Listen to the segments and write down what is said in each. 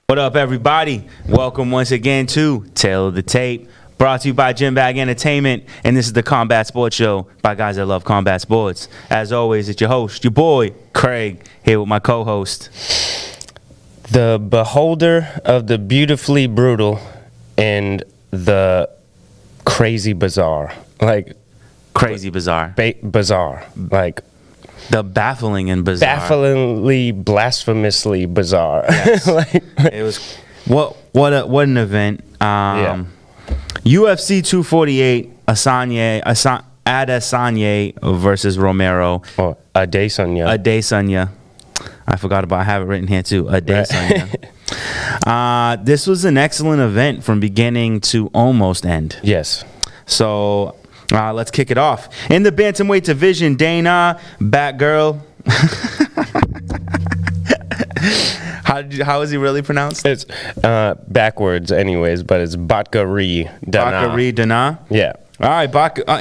What up, everybody? Welcome once again to Tale of the Tape, brought to you by Gym Bag Entertainment, and this is the Combat Sports Show by guys that love combat sports. As always, it's your host, your boy, Craig, here with my co-host. The beholder of the beautifully brutal and the crazy bizarre. Crazy bizarre. Bizarre. Like, the baffling and bizarre. bafflingly, blasphemously bizarre. Yes. It was, what an event. UFC 248, Adesanya versus Romero. Oh, Adesanya. I forgot about, I have it written here too. Adesanya. This was an excellent event from beginning to almost end. Yes. So let's kick it off. In the bantamweight division, Dana Batgirl. How is he really pronounced? It's backwards anyways, but it's Batgari Dana. Batgari Dana? Yeah. All right,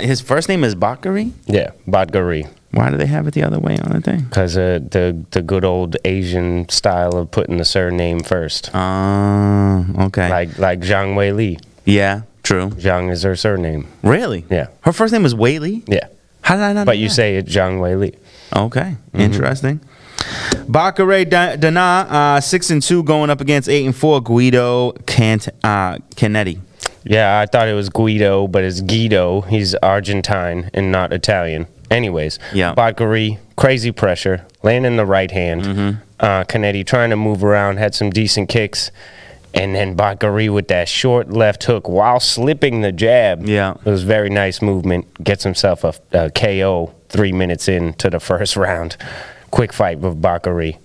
his first name is Batgari? Yeah, Batgari. Why do they have it the other way on the thing? Because the good old Asian style of putting the surname first. Okay. Like Zhang Wei Li. Yeah, true. Zhang is her surname. Really? Yeah. Her first name is Wei Li? Yeah. How did I not know But you that? say it Zhang Wei Li. Okay, interesting. Bacare Dana, 6-2, going up against 8-4, Guido Canetti. Yeah, I thought it was Guido, but it's Guido. He's Argentine and not Italian. Anyways, Yeah. Batgari, crazy pressure, landing the right hand. Canetti trying to move around, had some decent kicks. And then Batgari with that short left hook while slipping the jab. Yeah. It was very nice movement. Gets himself a KO 3 minutes into the first round. Quick fight with Batgari.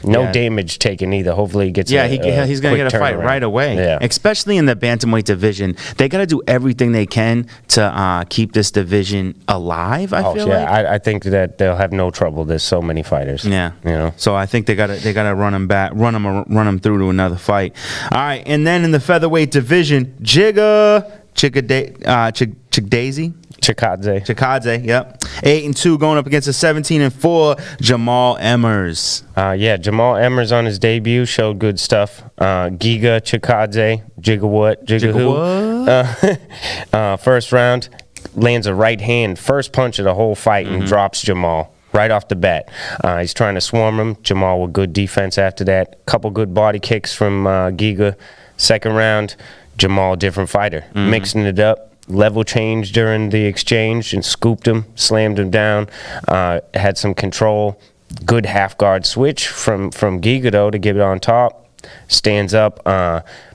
No Yeah. damage taken either. Hopefully he gets Yeah, he's going to get a fight right away. Yeah. Especially in the bantamweight division. They got to do everything they can to keep this division alive, I feel like. I think that they'll have no trouble. There's so many fighters. Yeah. You know. So I think they got to run him back, run him through to another fight. All right, and then in the featherweight division, Chikadze, yep. 8-2, going up against a 17-4 Jamal Emmers. Jamal Emmers on his debut showed good stuff. Giga Chikadze, first round, lands a right hand, first punch of the whole fight, and drops Jamal right off the bat. He's trying to swarm him. Jamal with good defense after that. Couple good body kicks from Giga. Second round, Jamal, different fighter, mixing it up. Level change during the exchange and scooped him, slammed him down, had some control. Good half guard switch from Giga though to get it on top. Stands up,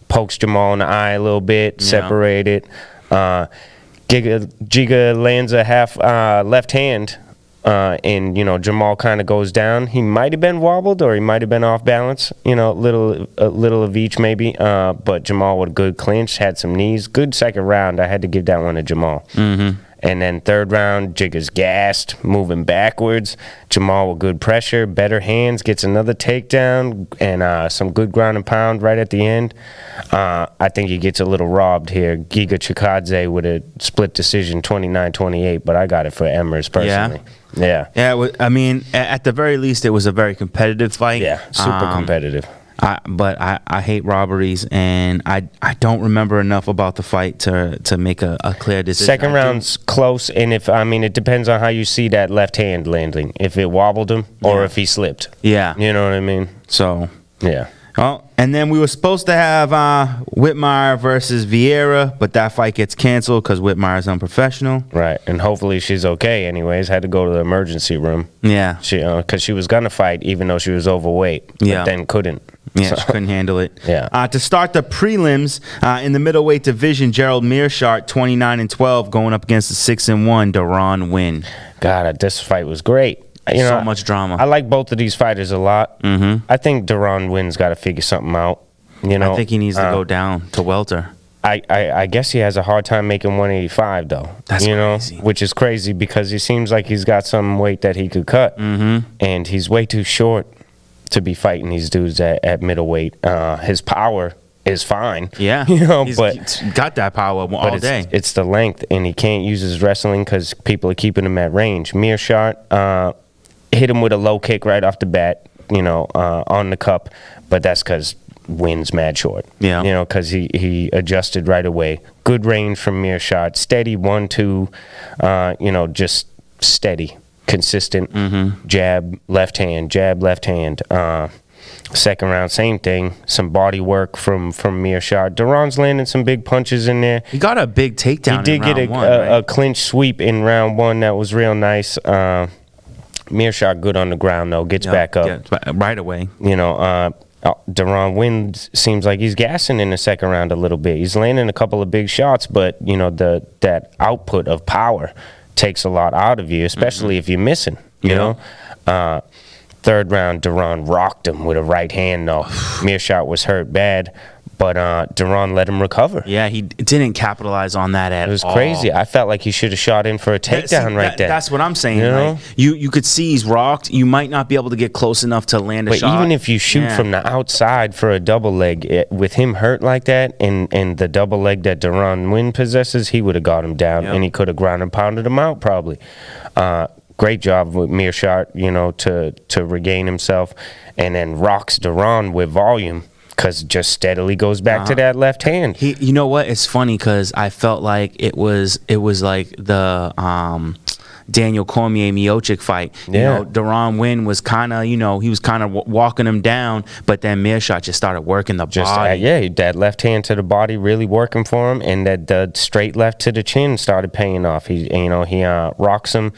pokes Jamal in the eye a little bit, separated. Giga lands a half left hand. And Jamal kind of goes down. He might have been wobbled or he might have been off balance. A little of each maybe. But Jamal with a good clinch, had some knees. Good second round. I had to give that one to Jamal. And then third round, Jigga's gassed, moving backwards. Jamal with good pressure, better hands, gets another takedown, and some good ground and pound right at the end. I think he gets a little robbed here. Giga Chikadze with a split decision, 29-28, but I got it for Emmers personally. Yeah. Yeah, I mean, at the very least, it was a very competitive fight. Yeah, super competitive. But I hate robberies, and I don't remember enough about the fight to make a clear decision. Second round's close, and it depends on how you see that left hand landing. If it wobbled him or if he slipped. Yeah. You know what I mean? So, yeah. Oh, and then we were supposed to have Whitmire versus Vieira, but that fight gets canceled because Whitmire's unprofessional. Right, and hopefully she's okay anyways. Had to go to the emergency room. Yeah. Because she was going to fight even though she was overweight, but then couldn't. Yeah, she couldn't handle it. Yeah. To start the prelims, in the middleweight division, Gerald Mearshart, 29-12, going up against the 6-1 Deron Wynn. God, this fight was great. So much drama. I like both of these fighters a lot. I think Deron Wynn's got to figure something out. I think he needs to go down to welter. I guess he has a hard time making 185 though. That's crazy. Which is crazy because he seems like he's got some weight that he could cut, and he's way too short to be fighting these dudes at middleweight. His power is fine. Yeah, he's got that power all day. It's the length, and he can't use his wrestling because people are keeping him at range. Mearshart hit him with a low kick right off the bat, on the cup, but that's because wins mad short. Yeah. You know, because he adjusted right away. Good range from Mearshart. Steady 1-2, you know, just steady, consistent. Jab, left hand, jab, left hand. Second round, same thing. Some body work from Mearshart. Duran's landing some big punches in there. He got a big takedown. He did get a clinch sweep in round 1 that was real nice. Mearshart good on the ground though, gets back up right away. You know, Duran wins. Seems like he's gassing in the second round a little bit. He's landing a couple of big shots, but you know that output of power takes a lot out of you, especially if you're missing. You know. Third round, Duran rocked him with a right hand, though. Mearshart was hurt bad, but Duran let him recover. Yeah, he didn't capitalize on that at all. It was crazy. I felt like he should have shot in for a takedown right there. That's what I'm saying. You know? Like, you could see he's rocked. You might not be able to get close enough to land a shot. But even if you shoot from the outside for a double leg, with him hurt like that and the double leg that Duran Wynn possesses, he would have got him down, and he could have ground and pounded him out probably. Great job with Mearshart, you know, to regain himself, and then rocks Duran with volume because just steadily goes back to that left hand. You know what? It's funny because I felt like it was like the Daniel Cormier Miocic fight. You know, Duran Wynn was kind of, you know, he was kind of walking him down, but then Mearshart just started working the body. That left hand to the body really working for him, and that the straight left to the chin started paying off. He rocks him.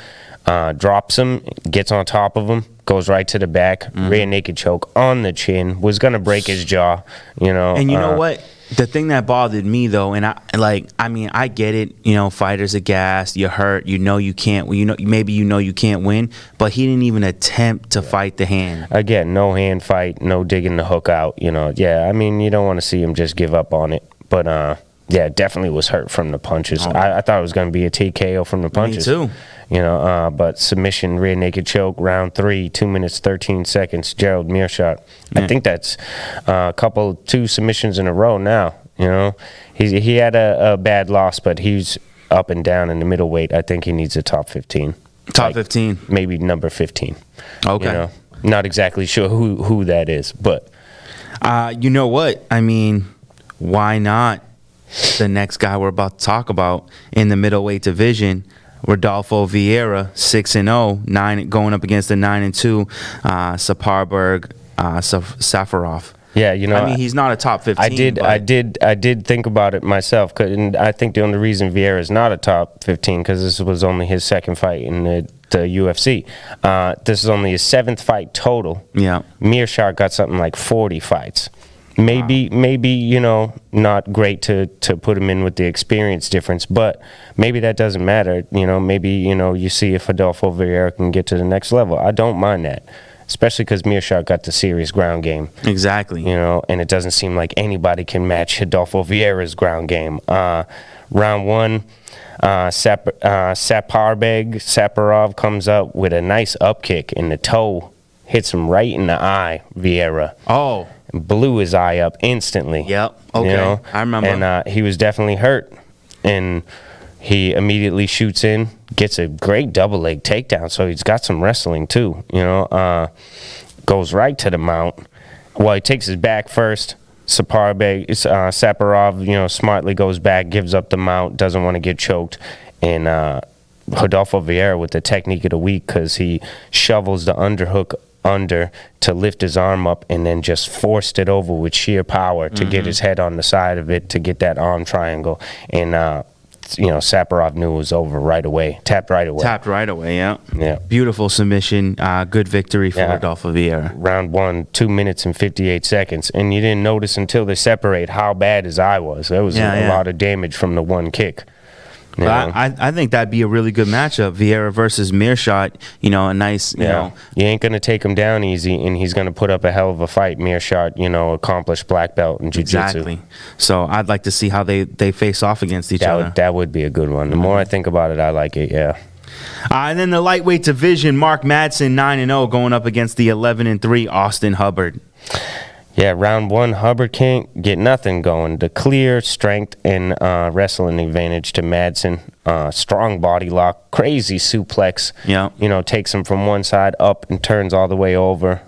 Drops him, gets on top of him, goes right to the back, rear naked choke on the chin, was going to break his jaw, you know. And you know what? The thing that bothered me, though, and I get it, you know, fighters are gassed, you're hurt, you know you can't, maybe you can't win, but he didn't even attempt to fight the hand. Again, no hand fight, no digging the hook out, you know. Yeah, I mean, you don't want to see him just give up on it, but, yeah, definitely was hurt from the punches. I thought it was going to be a TKO from the punches. Me too. You know, but submission, rear naked choke, round 3, 2 minutes, 13 seconds, Gerald Mearshart. I think that's two submissions in a row now, you know. He had a bad loss, but he's up and down in the middleweight. I think he needs a top 15. Top 15? Maybe number 15. Okay. You know, not exactly sure who that is, but. You know what? I mean, why not the next guy we're about to talk about in the middleweight division, Rodolfo Vieira, 6-0, going up against the 9-2 Saparberg Safarov. Yeah, you know, I mean, he's not a top 15. I did think about it myself, and I think the only reason Vieira is not a top 15 because this was only his second fight in the UFC. This is only his 7th fight total. Yeah, Mearshart got something like 40 fights. Maybe you know, not great to put him in with the experience difference, but maybe that doesn't matter. You know, maybe, you know, you see if Rodolfo Vieira can get to the next level. I don't mind that, especially because Mearshart got the serious ground game. Exactly. You know, and it doesn't seem like anybody can match Rodolfo Vieira's ground game. Round 1, Saparov comes up with a nice up kick, and the toe hits him right in the eye, Vieira. Oh. Blew his eye up instantly. Yep. Okay. You know? I remember. And he was definitely hurt. And he immediately shoots in, gets a great double leg takedown. So he's got some wrestling too. You know, goes right to the mount. Well, he takes his back first. Saparov, you know, smartly goes back, gives up the mount, doesn't want to get choked. And Rodolfo Vieira with the technique of the week because he shovels the underhook under to lift his arm up and then just forced it over with sheer power to get his head on the side of it to get that arm triangle. And, you know, Saparov knew it was over right away. Tapped right away, yeah. Yeah. Beautiful submission. Good victory for Rodolfo Vieira. Round 1, 2 minutes and 58 seconds. And you didn't notice until they separate how bad his eye was. There was a lot of damage from the one kick. But I think that'd be a really good matchup, Vieira versus Mearshart. You know, a nice, you know. You ain't going to take him down easy, and he's going to put up a hell of a fight. Mearshart, you know, accomplished black belt in jiu-jitsu. Exactly. So I'd like to see how they face off against each other. That would be a good one. The more I think about it, I like it, yeah. And then the lightweight division, Mark Madsen, 9-0, going up against the 11-3 Austin Hubbard. Yeah, round 1, Hubbard can't get nothing going. The clear strength and wrestling advantage to Madsen. Strong body lock, crazy suplex. Yeah. You know, takes him from one side up and turns all the way over.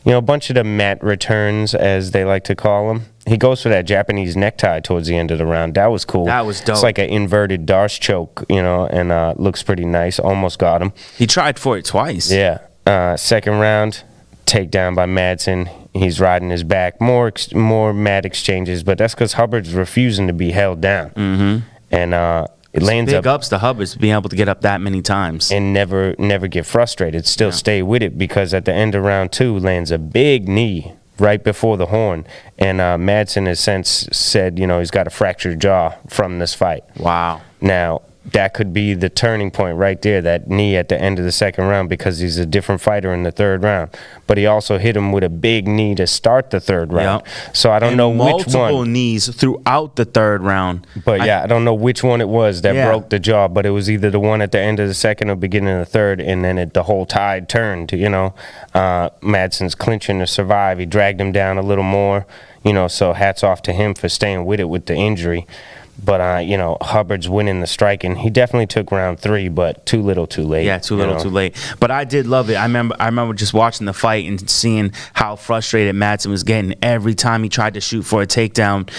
a bunch of the mat returns, as they like to call them. He goes for that Japanese necktie towards the end of the round. That was cool. That was dope. It's like an inverted Darce choke, and looks pretty nice. Almost got him. He tried for it twice. Yeah. Second round, takedown by Madsen. He's riding his back. More mat exchanges, but that's because Hubbard's refusing to be held down. Mm-hmm. And it lands Big up ups to Hubbard's being able to get up that many times. and never get frustrated. Still stay with it, because at the end of round 2, lands a big knee right before the horn. And Madsen has since said, he's got a fractured jaw from this fight. Wow. Now, that could be the turning point right there, that knee at the end of the second round, because he's a different fighter in the third round. But he also hit him with a big knee to start the third round. Yep. So I don't know which multiple one. knees throughout the third round. But I don't know which one it was that broke the jaw, but it was either the one at the end of the second or beginning of the third, and then the whole tide turned, Madsen's clinching to survive. He dragged him down a little more, so hats off to him for staying with it with the injury. But, Hubbard's winning the striking. He definitely took round 3, but too little too late. Yeah, too little too late. But I did love it. I remember just watching the fight and seeing how frustrated Madsen was getting. Every time he tried to shoot for a takedown,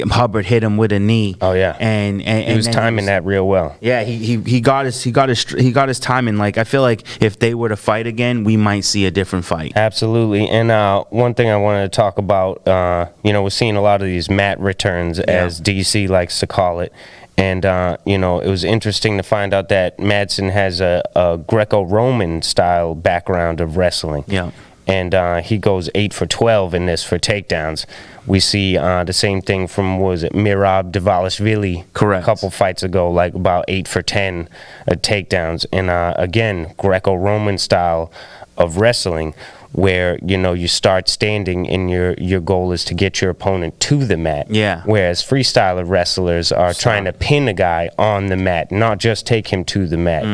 Hubbard hit him with a knee. Oh, yeah. And he was timing that real well. Yeah, he got his timing. Like, I feel like if they were to fight again, we might see a different fight. Absolutely. And one thing I wanted to talk about, we're seeing a lot of these mat returns, as DC likes to call it. And, it was interesting to find out that Madsen has a Greco-Roman style background of wrestling. Yeah. And he goes 8 for 12 in this for takedowns. We see the same thing from, Mirab Dvalishvili? Correct. A couple fights ago, like about 8 for 10 takedowns. And, again, Greco-Roman style of wrestling, where you start standing and your goal is to get your opponent to the mat. Yeah. Whereas freestyler wrestlers are trying to pin a guy on the mat, not just take him to the mat.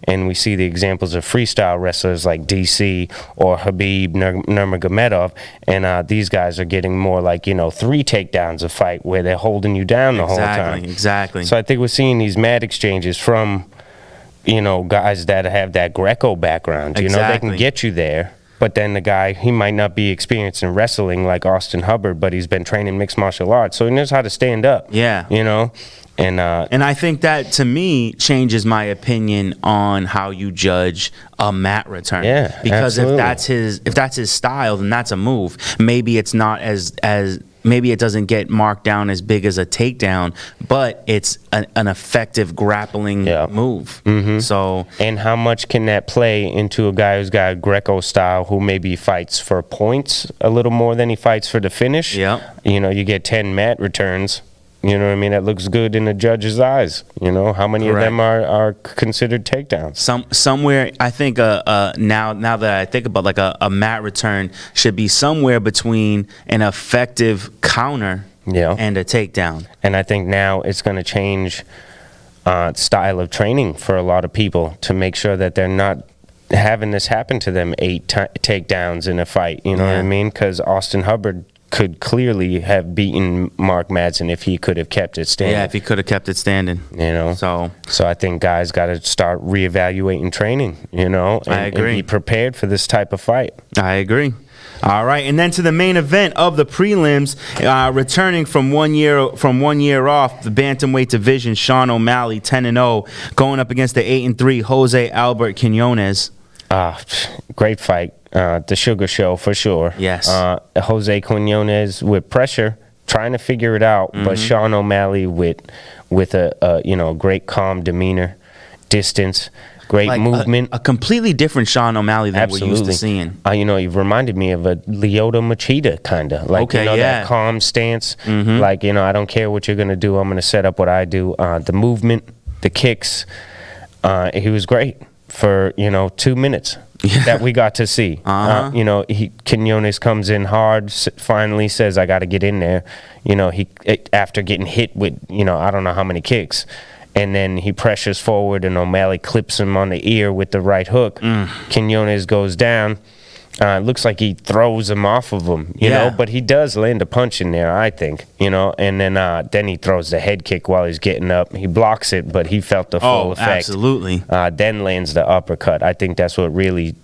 And we see the examples of freestyle wrestlers like DC or Habib Nurmagomedov, and these guys are getting more like 3 takedowns a fight, where they're holding you down the whole time. Exactly. So I think we're seeing these mat exchanges from guys that have that Greco background. They can get you there. But then the guy, he might not be experienced in wrestling like Austin Hubbard, but he's been training mixed martial arts, so he knows how to stand up. Yeah. And I think that, to me, changes my opinion on how you judge a mat return. Yeah, because absolutely. if that's his style, then that's a move. Maybe it's not as maybe it doesn't get marked down as big as a takedown, but it's an effective grappling move. Mm-hmm. So, and how much can that play into a guy who's got a Greco style, who maybe fights for points a little more than he fights for the finish? Yeah. You get 10 mat returns. You know what I mean? That looks good in the judge's eyes. How many Correct. of them are considered takedowns? Somewhere, I think now that I think about, like, a mat return should be somewhere between an effective counter and a takedown. And I think now it's going to change style of training for a lot of people, to make sure that they're not having this happen to them 8 takedowns in a fight. You know what I mean? Because Austin Hubbard could clearly have beaten Mark Madsen if he could have kept it standing. Yeah, if he could have kept it standing. So I think guys got to start reevaluating training, I agree. And be prepared for this type of fight. I agree. All right, and then to the main event of the prelims, returning from 1 year off, the bantamweight division, Sean O'Malley, 10-0, going up against the 8-3 Jose Albert Quinones. Great fight. The Sugar Show for sure. Yes. Jose Quinones with pressure, trying to figure it out, but Sean O'Malley with a great calm demeanor, distance, great movement. A completely different Sean O'Malley than Absolutely. we're used to seeing. You've reminded me of a Lyoto Machida kind of. Like, that calm stance. Like, I don't care what you're going to do. I'm going to set up what I do. The movement, the kicks. He was great for, 2 minutes. That we got to see. Quinones comes in hard, finally says, I got to get in there. He after getting hit with, I don't know how many kicks. And then he pressures forward, and O'Malley clips him on the ear with the right hook. Quinones goes down. It looks like he throws him off of him, you know, but he does land a punch in there, I think, you know, and then he throws the head kick while he's getting up. He blocks it, but he felt the full effect. Absolutely. Then lands the uppercut. I think that's what really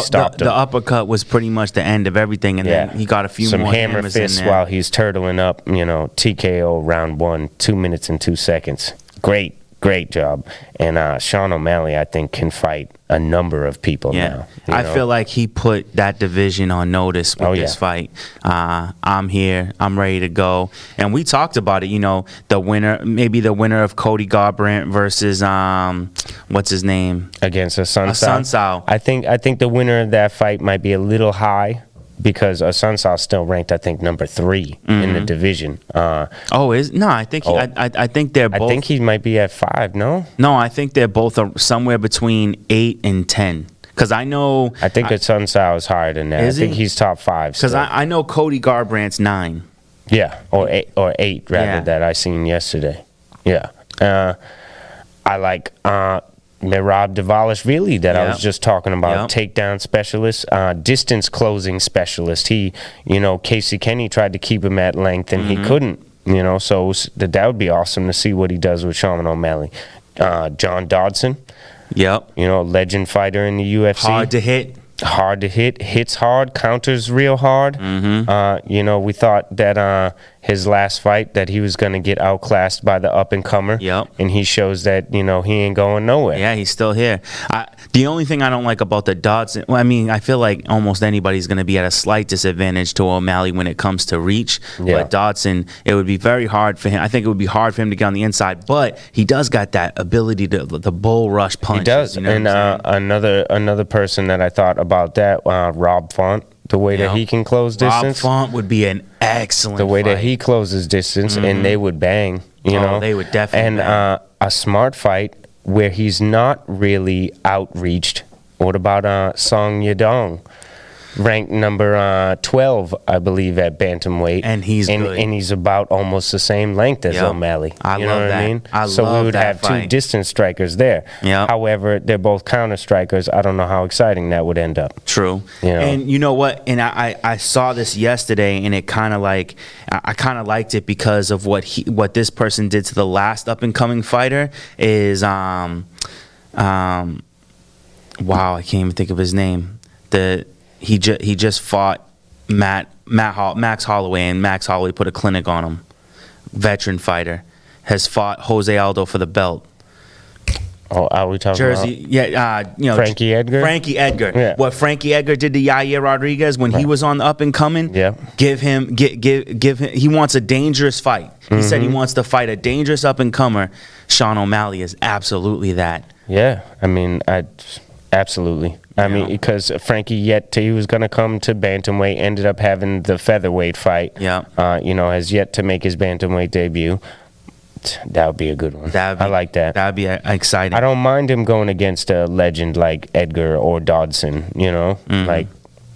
stopped him. The uppercut was pretty much the end of everything, and then he got a few more hammer hammers fists in there. while he's turtling up, you know, TKO round 1, 2 minutes and 2 seconds. Great job. And Sean O'Malley, I think, can fight a number of people now. I feel like he put that division on notice with this fight. I'm here. I'm ready to go. And we talked about it, you know, maybe the winner of Cody Garbrandt versus, what's his name? Against Sun Sao. I think the winner of that fight might be a little high, because Sun Sao still ranked, I think, number 3 in the division. I think I think they're both. I think he might be at 5. No, I think they're both somewhere between 8 and 10. Because I know. I think Sun Sao is higher than that. I think he's top 5. Because I know Cody Garbrandt's 9. Yeah, or 8 rather, that I seen yesterday. Yeah, I like Merab Dvalishvili that I was just talking about, takedown specialist, distance closing specialist. He, you know, Casey Kenny tried to keep him at length and he couldn't, you know, so that would be awesome to see what he does with Sean O'Malley. John Dodson, you know, legend fighter in the UFC. Hard to hit, hits hard, counters real hard. You know, we thought that his last fight that he was going to get outclassed by the up-and-comer. And he shows that, you know, he ain't going nowhere. Yeah, he's still here. The only thing I don't like about the Dodson, I mean, I feel like almost anybody's going to be at a slight disadvantage to O'Malley when it comes to reach. But Dodson, it would be very hard for him. I think it would be hard for him to get on the inside, but he does got that ability to the bull rush punch. He does. You know, and another person that I thought about that, Rob Font. The way that he can close distance. Rob Font would be an excellent The way fight. that he closes distance, and they would bang, you know. They would definitely bang. A smart fight where he's not really outreached. What about Song Yadong? Ranked number 12, I believe, at bantamweight. And he's good. And he's about almost the same length as O'Malley. I love that. I mean? So we would have two distance strikers there. However, they're both counter strikers. I don't know how exciting that would end up. True. You know? And you know what? And I saw this yesterday, and it kind of like I kind of liked it because of what this person did to the last up and coming fighter is wow, I can't even think of his name. He just fought Max Holloway, and Max Holloway put a clinic on him. Veteran fighter has fought Jose Aldo for the belt. Oh, are we talking Jersey? about? You know, Frankie Edgar. Frankie Edgar. Yeah. What Frankie Edgar did to Yair Rodriguez when he was on the up and coming. Yeah. Give him. He wants a dangerous fight. He said he wants to fight a dangerous up and comer. Sean O'Malley is absolutely that. Yeah, I mean, absolutely. I mean, because Frankie he was going to come to bantamweight, ended up having the featherweight fight. You know, has yet to make his bantamweight debut. That would be a good one. I like that. That would be exciting. I don't mind him going against a legend like Edgar or Dodson, you know, like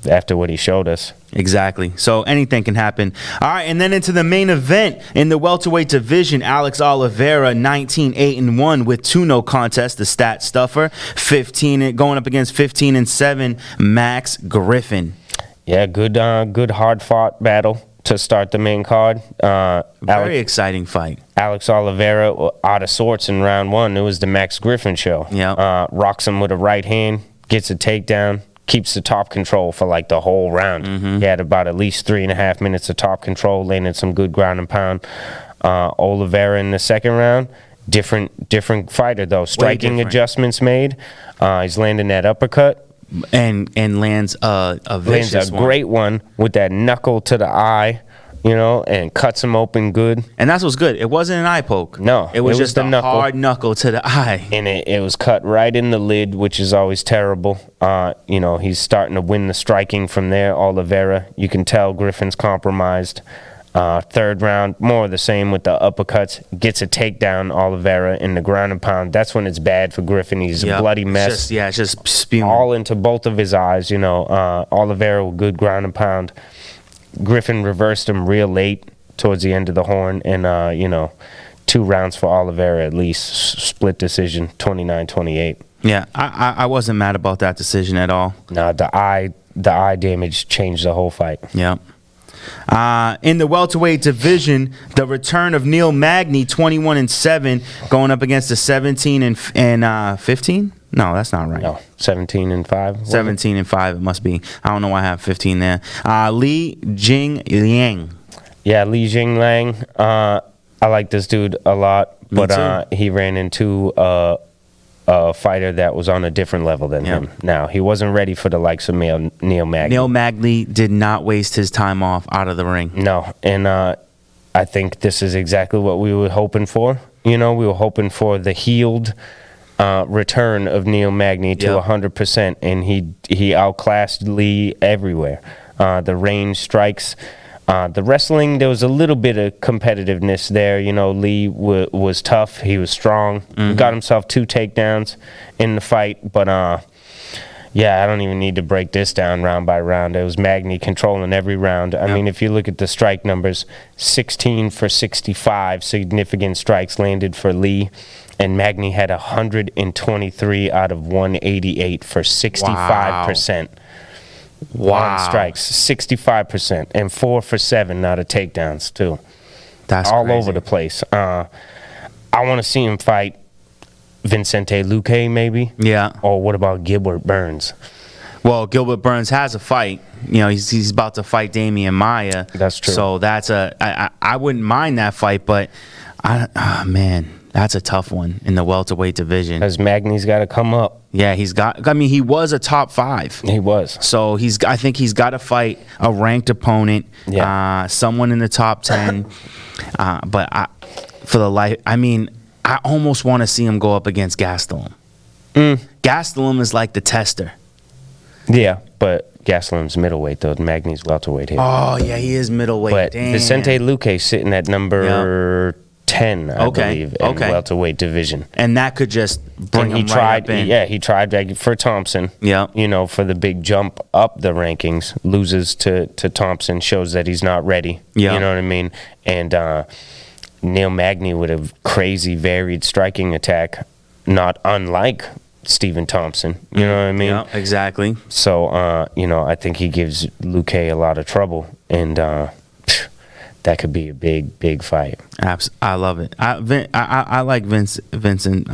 after what he showed us. Exactly. So anything can happen. All right, and then into the main event in the welterweight division, Alex Oliveira, 19-8-1 with 2 no contests, the stat stuffer, 15 going up against 15-7 Max Griffin. Yeah, good hard fought battle to start the main card. Very exciting fight. Alex Oliveira out of sorts in round 1. It was the Max Griffin show. Rocks him with a right hand, gets a takedown, keeps the top control for like the whole round. He had about at least 3.5 minutes of top control, landed some good ground and pound. Oliveira in the second round, different fighter though. Striking adjustments made. He's landing that uppercut. And lands a vicious one. Great one with that knuckle to the eye, you know, and cuts him open good. And that's what's good. It wasn't an eye poke. No. It was just a hard knuckle to the eye. And it was cut right in the lid, which is always terrible. You know, he's starting to win the striking from there, Oliveira. You can tell Griffin's compromised. Third round, more of the same with the uppercuts. Gets a takedown, Oliveira, in the ground and pound. That's when it's bad for Griffin. He's a bloody mess. It's just spewing. All into both of his eyes, you know. Oliveira with good ground and pound. Griffin reversed him real late towards the end of the horn. And, you know, 2 rounds for Oliveira at least. Split decision, 29-28. Yeah, I wasn't mad about that decision at all. No, the eye the eye damage changed the whole fight. Yeah. In the welterweight division, the return of Neil Magny, 21-7, going up against the 17 and 15. No, that's not right. No, 17-5. 17-5. It must be. I don't know why I have 15 there. Li Jing Liang. Yeah, Li Jing Liang. I like this dude a lot, but he ran into a fighter that was on a different level than him. Now, he wasn't ready for the likes of Neil Magny. Neil Magny did not waste his time off out of the ring. No, and I think this is exactly what we were hoping for. We were hoping for the healed return of Neil Magny to 100%, and he outclassed Lee everywhere. The range strikes. The wrestling, there was a little bit of competitiveness there. Lee was tough. He was strong. He got himself 2 takedowns in the fight. But, I don't even need to break this down round by round. It was Magny controlling every round. I mean, if you look at the strike numbers, 16 for 65 significant strikes landed for Lee. And Magny had 123 out of 188 for 65%. Wow. Strikes, 65%, and 4 for 7 out of takedowns, too. That's all crazy. Over the place. I want to see him fight Vincente Luque, maybe. Yeah. Or what about Gilbert Burns? Well, Gilbert Burns has a fight. He's about to fight Damian Maia. That's true. So I wouldn't mind that fight, but that's a tough one in the welterweight division. Because Magny's got to come up. Yeah, he was a top 5. He was. So I think he's got to fight a ranked opponent, someone in the top 10. But I almost want to see him go up against Gastelum. Gastelum is like the tester. Yeah, but Gastelum's middleweight, though. Magny's welterweight here. Oh, yeah, he is middleweight. But Damn. Vicente Luque sitting at number 10, I believe, in welterweight division. And that could just bring him right up in. Yeah, he tried for Thompson. Yeah. For the big jump up the rankings, loses to Thompson, shows that he's not ready. Yeah. You know what I mean? And Neil Magny with a crazy varied striking attack, not unlike Stephen Thompson. You know what I mean? Yeah, exactly. So, I think he gives Luque a lot of trouble, and that could be a big fight. I love it. I like Vincent.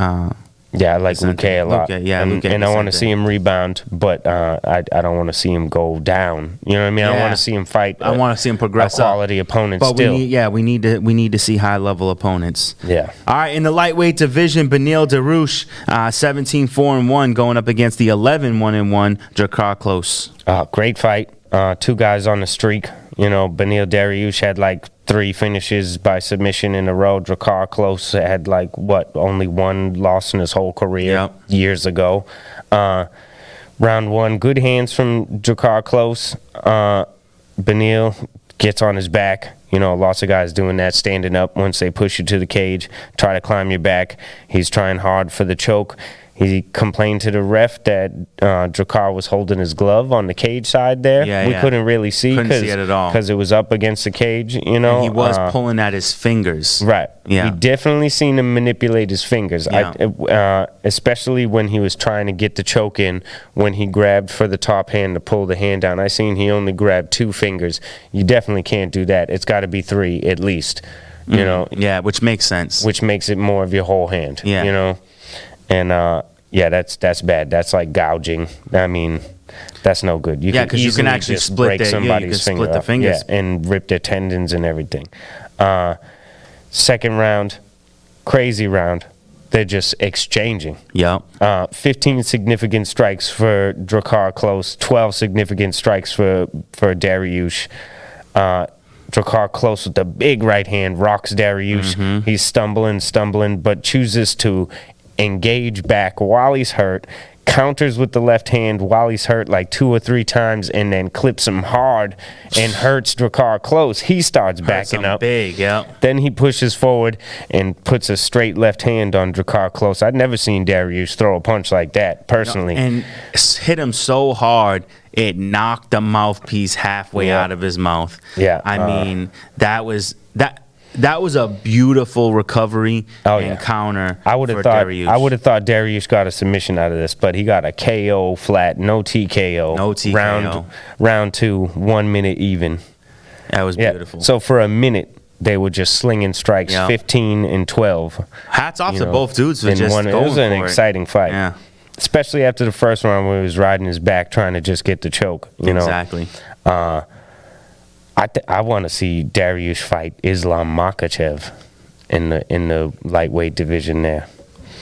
Yeah, I like Luque a lot. Luque, and I want to see him rebound, but I don't want to see him go down. You know what I mean? I want to see him fight. I want to see him progress. Quality opponent. But still. we need to see high level opponents. Yeah. All right, in the lightweight division, Beneil Dariush, 17-4-1, going up against the 11-1-1 Drakkar Klose. Great fight. 2 guys on the streak. Beneil Dariush had like 3 finishes by submission in a row. Drakkar Klose had only 1 loss in his whole career years ago. Round 1, good hands from Drakkar Klose. Beneil gets on his back. Lots of guys doing that, standing up once they push you to the cage, try to climb your back. He's trying hard for the choke. He complained to the ref that Drakkar was holding his glove on the cage side there. We couldn't really see. Couldn't see it at all. Because it was up against the cage, And he was pulling at his fingers. Right. Yeah. We definitely seen him manipulate his fingers, especially when he was trying to get the choke in, when he grabbed for the top hand to pull the hand down. I seen he only grabbed 2 fingers. You definitely can't do that. It's got to be 3 at least, Yeah, which makes sense. Which makes it more of your whole hand, And, that's bad. That's like gouging. I mean, that's no good. Because you can actually split somebody's finger the fingers. And rip their tendons and everything. Second round, crazy round. They're just exchanging. 15 significant strikes for Drakkar Klose, 12 significant strikes for Dariush. Drakkar Klose with the big right hand rocks Dariush. He's stumbling, but chooses to engage back while he's hurt, counters with the left hand while he's hurt like 2 or 3 times, and then clips him hard and hurts Drakkar Klose. He starts backing up. Big, Then he pushes forward and puts a straight left hand on Drakkar Klose. I'd never seen Dariush throw a punch like that, personally. And hit him so hard, it knocked the mouthpiece halfway out of his mouth. Yeah. I mean, that was... that was a beautiful recovery and counter. I would have thought Dariush got a submission out of this, but he got a KO flat, no TKO. No TKO. Round 2, 1 minute even. That was beautiful. So for a minute, they were just slinging strikes, 15 and 12. Hats off to both dudes for just going for it. It was an exciting fight. Yeah. Especially after the first round where he was riding his back trying to just get the choke. Exactly. I want to see Dariush fight Islam Makhachev in the lightweight division there.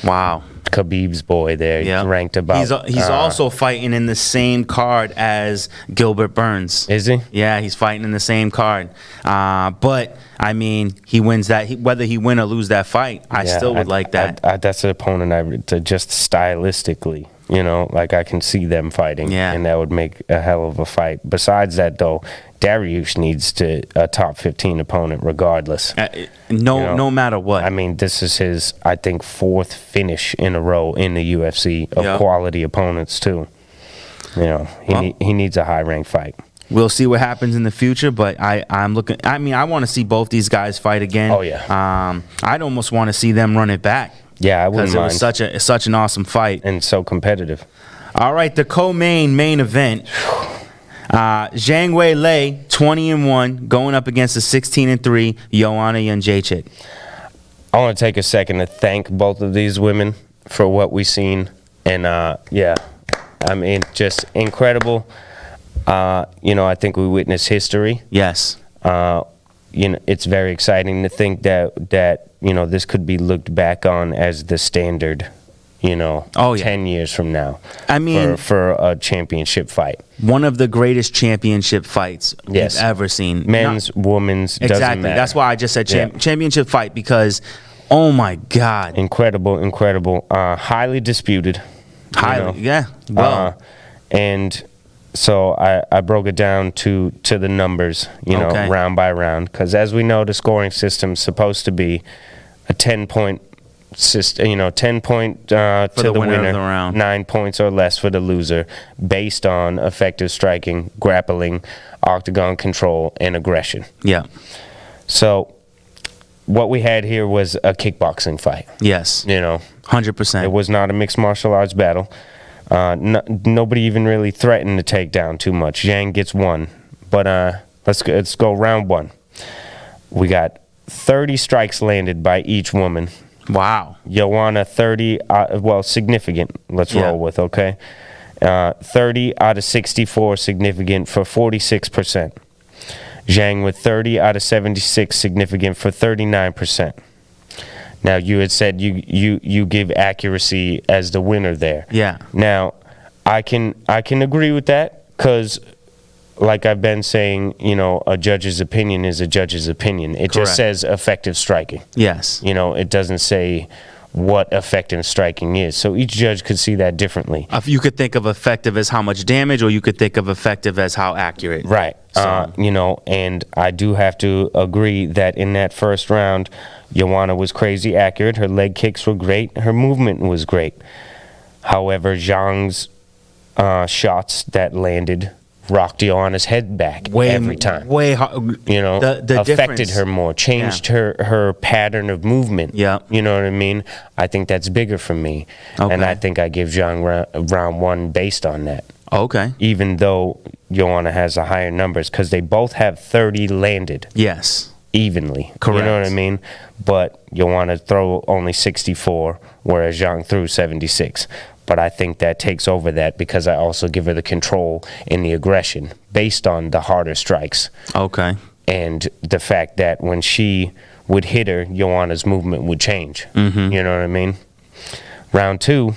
Wow. Khabib's boy there. He's ranked about. He's also fighting in the same card as Gilbert Burns. Is he? Yeah, he's fighting in the same card. But I mean, he wins that. Whether he win or lose that fight, I still would like that. That's an opponent just stylistically. Like I can see them fighting, and that would make a hell of a fight. Besides that, though, Dariush needs a top 15 opponent regardless. No matter what. I mean, this is his, I think, 4th finish in a row in the UFC of quality opponents too. He needs a high-ranked fight. We'll see what happens in the future, but I'm looking. I mean, I want to see both these guys fight again. Oh yeah. I'd almost want to see them run it back. Yeah, I wouldn't mind. Because it was such an awesome fight and so competitive. All right, the main event. Zhang Weili, 20-1, going up against the 16-3 Joanna Jędrzejczyk. I want to take a second to thank both of these women for what we've seen, and I mean, just incredible. I think we witnessed history. Yes. It's very exciting to think that this could be looked back on as the standard. 10 years from now. I mean, for a championship fight. One of the greatest championship fights we've ever seen. Men's, women's, doesn't matter. That's why I just said championship fight, because, oh my God. Incredible. Highly disputed. Well. And so I broke it down to the numbers, round by round. Because as we know, the scoring system's supposed to be a 10-point system, 10 point to the winner, of the round. 9 points or less for the loser, based on effective striking, grappling, octagon control, and aggression. Yeah. So what we had here was a kickboxing fight. Yes. 100%. It was not a mixed martial arts battle. Nobody even really threatened to take down too much. Zhang gets one. But let's go round 1. We got 30 strikes landed by each woman. Wow. Joanna 30, significant, let's roll with, okay? 30 out of 64, significant for 46%. Zhang with 30 out of 76, significant for 39%. Now, you had said you give accuracy as the winner there. Yeah. Now, I can agree with that, because like I've been saying, a judge's opinion is a judge's opinion. It just says effective striking. Yes. It doesn't say what effective striking is. So each judge could see that differently. You could think of effective as how much damage, or you could think of effective as how accurate. Right. And I do have to agree that in that first round, Joanna was crazy accurate. Her leg kicks were great. Her movement was great. However, Zhang's shots that landed rocked Joanna's head back every time. Way hard. The affected her more, changed her pattern of movement. Yeah. You know what I mean? I think that's bigger for me. Okay. And I think I give Zhang round 1 based on that. Okay. Even though Joanna has the higher numbers, because they both have 30 landed. Yes. Evenly. Correct. You know what I mean? But Joanna throw only 64, whereas Zhang threw 76. But I think that takes over that, because I also give her the control and the aggression based on the harder strikes. Okay. And the fact that when she would hit her, Joanna's movement would change. Mm-hmm. You know what I mean? Round 2,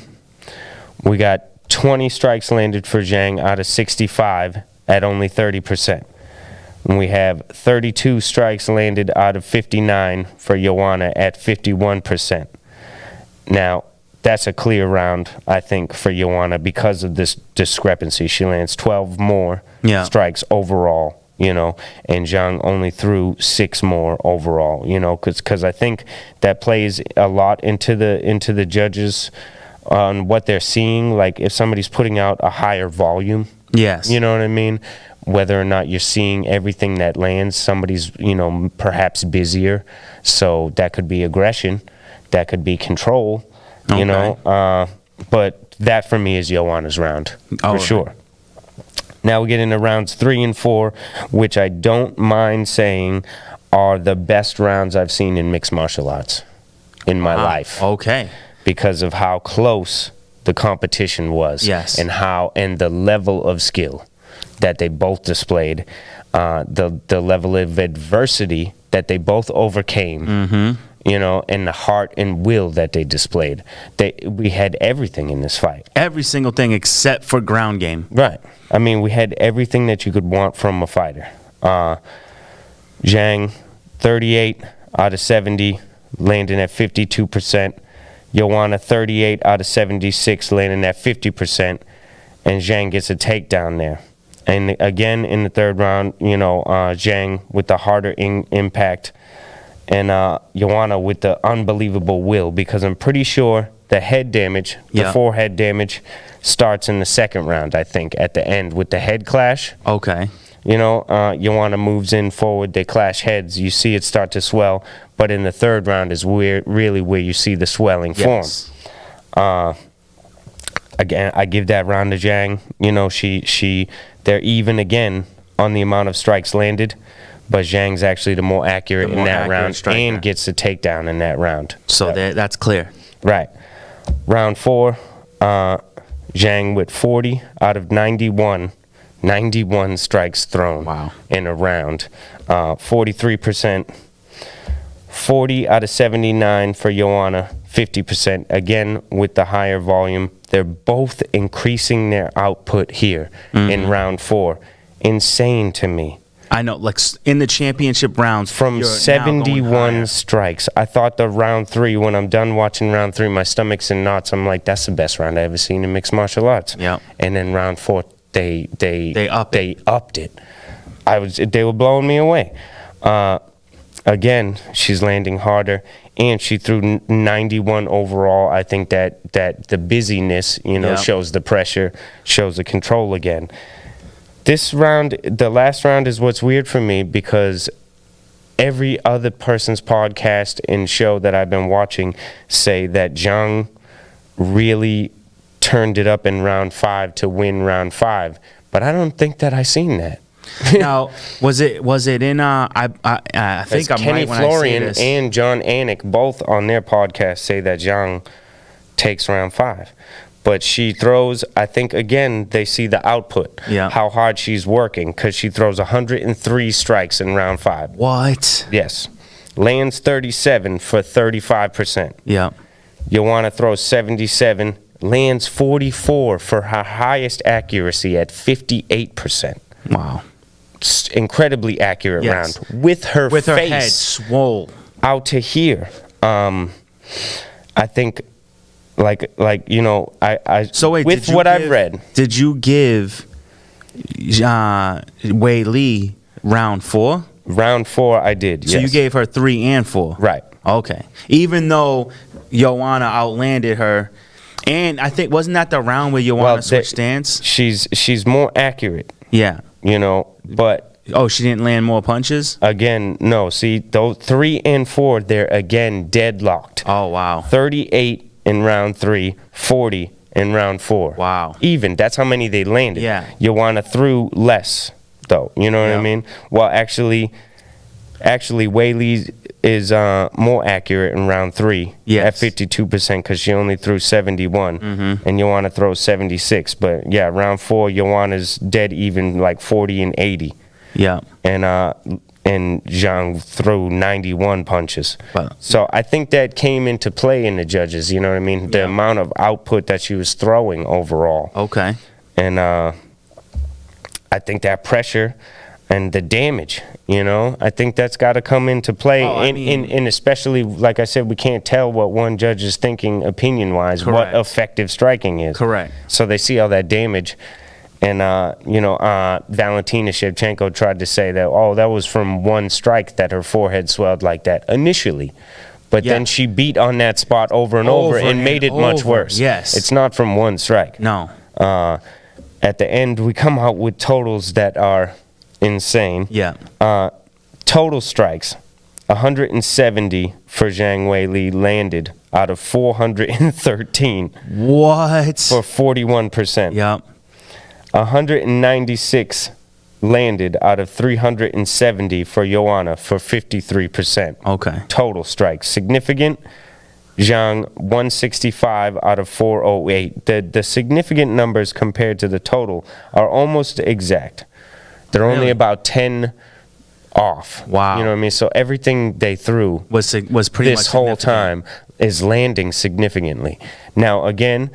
we got 20 strikes landed for Zhang out of 65 at only 30%. And we have 32 strikes landed out of 59 for Joanna at 51%. Now, that's a clear round, I think, for Joanna because of this discrepancy. She lands 12 more strikes overall, and Zhang only threw 6 more overall, because I think that plays a lot into the judges on what they're seeing. Like if somebody's putting out a higher volume, yes, you know what I mean? whether or not you're seeing everything that lands. Somebody's, perhaps busier, so that could be aggression, that could be control, but that for me is Joanna's round, for sure. Now we get into rounds 3 and 4, which I don't mind saying are the best rounds I've seen in mixed martial arts in my life. Okay. Because of how close the competition was. Yes. And the level of skill that they both displayed, the level of adversity that they both overcame, and the heart and will that they displayed. We had everything in this fight. Every single thing except for ground game. Right. I mean, we had everything that you could want from a fighter. Zhang, 38 out of 70, landing at 52%. Joanna, 38 out of 76, landing at 50%. And Zhang gets a takedown there. And again, in the third round, Zhang with the harder impact. And Joanna with the unbelievable will, because I'm pretty sure the head damage, the forehead damage, starts in the second round, I think, at the end with the head clash. Okay. Joanna moves in forward, they clash heads, you see it start to swell, but in the third round is really where you see the swelling form. Again, I give that round to Zhang. They're even again on the amount of strikes landed, but Zhang's actually the more accurate in that round and gets the takedown in that round. So that's clear. Right. Round 4, Zhang with 40 out of 91 strikes thrown in a round. 43%. 40 out of 79 for Joanna, 50%. Again, with the higher volume. They're both increasing their output here in round 4. Insane to me. I know, like in the championship rounds. From 71 strikes. I thought the round 3, when I'm done watching round 3, my stomach's in knots. I'm like, that's the best round I've ever seen in mixed martial arts. Yeah. And then round 4, they upped it. They were blowing me away. Again, she's landing harder, and she threw 91 overall. I think that the busyness, shows the pressure, shows the control again. This round, the last round, is what's weird for me, because every other person's podcast and show that I've been watching say that Zhang really turned it up in round 5 to win round 5, but I don't think that I seen that. Now, was it in I think I'm Kenny right when Florian I say this. and John Anik both on their podcast say that Zhang takes round 5. But she throws, I think, again, they see the output, how hard she's working, because she throws 103 strikes in round 5. What? Yes. Lands 37 for 35%. Yeah. Joanna throws 77, lands 44 for her highest accuracy at 58%. Wow. Incredibly accurate round. With her head swole out to here. I think... So wait, with what I've read. Did you give Wei Li round 4? Round 4, I did, yes. So you gave her 3 and 4? Right. Okay. Even though Joanna outlanded her, and I think, wasn't that the round where Joanna switched stance? She's more accurate. Yeah. But... Oh, she didn't land more punches? Again, no. See, those 3 and 4, they're again deadlocked. Oh, wow. 38 in round 3, 40 in round 4. Wow. Even. That's how many they landed. Yeah. Joanna threw less, though. You know what I mean? Well, actually, Wei Li is more accurate in round 3 at 52%, because she only threw 71, and Joanna throws 76. But, yeah, round 4, Joanna's dead even, like 40 and 80. Yeah. And Zhang threw 91 punches. Wow. So I think that came into play in the judges, you know what I mean? The amount of output that she was throwing overall. Okay. And I think that pressure and the damage, I think that's got to come into play. And especially, like I said, we can't tell what one judge is thinking opinion-wise, what effective striking is. Correct. So they see all that damage. And, Valentina Shevchenko tried to say that, that was from one strike that her forehead swelled like that initially. But then she beat on that spot over and over and made it much worse. Yes. It's not from one strike. No. At the end, we come out with totals that are insane. Yeah. Total strikes, 170 for Zhang Weili landed out of 413 What? for 41%. Yep. 196 landed out of 370 for Joanna for 53%. Okay. Total strikes. Significant, Zhang 165 out of 408. The significant numbers compared to the total are almost exact. They're only Really? about 10 off. Wow. You know what I mean? So everything they threw Was pretty much this whole significant. time is landing significantly. Now, again,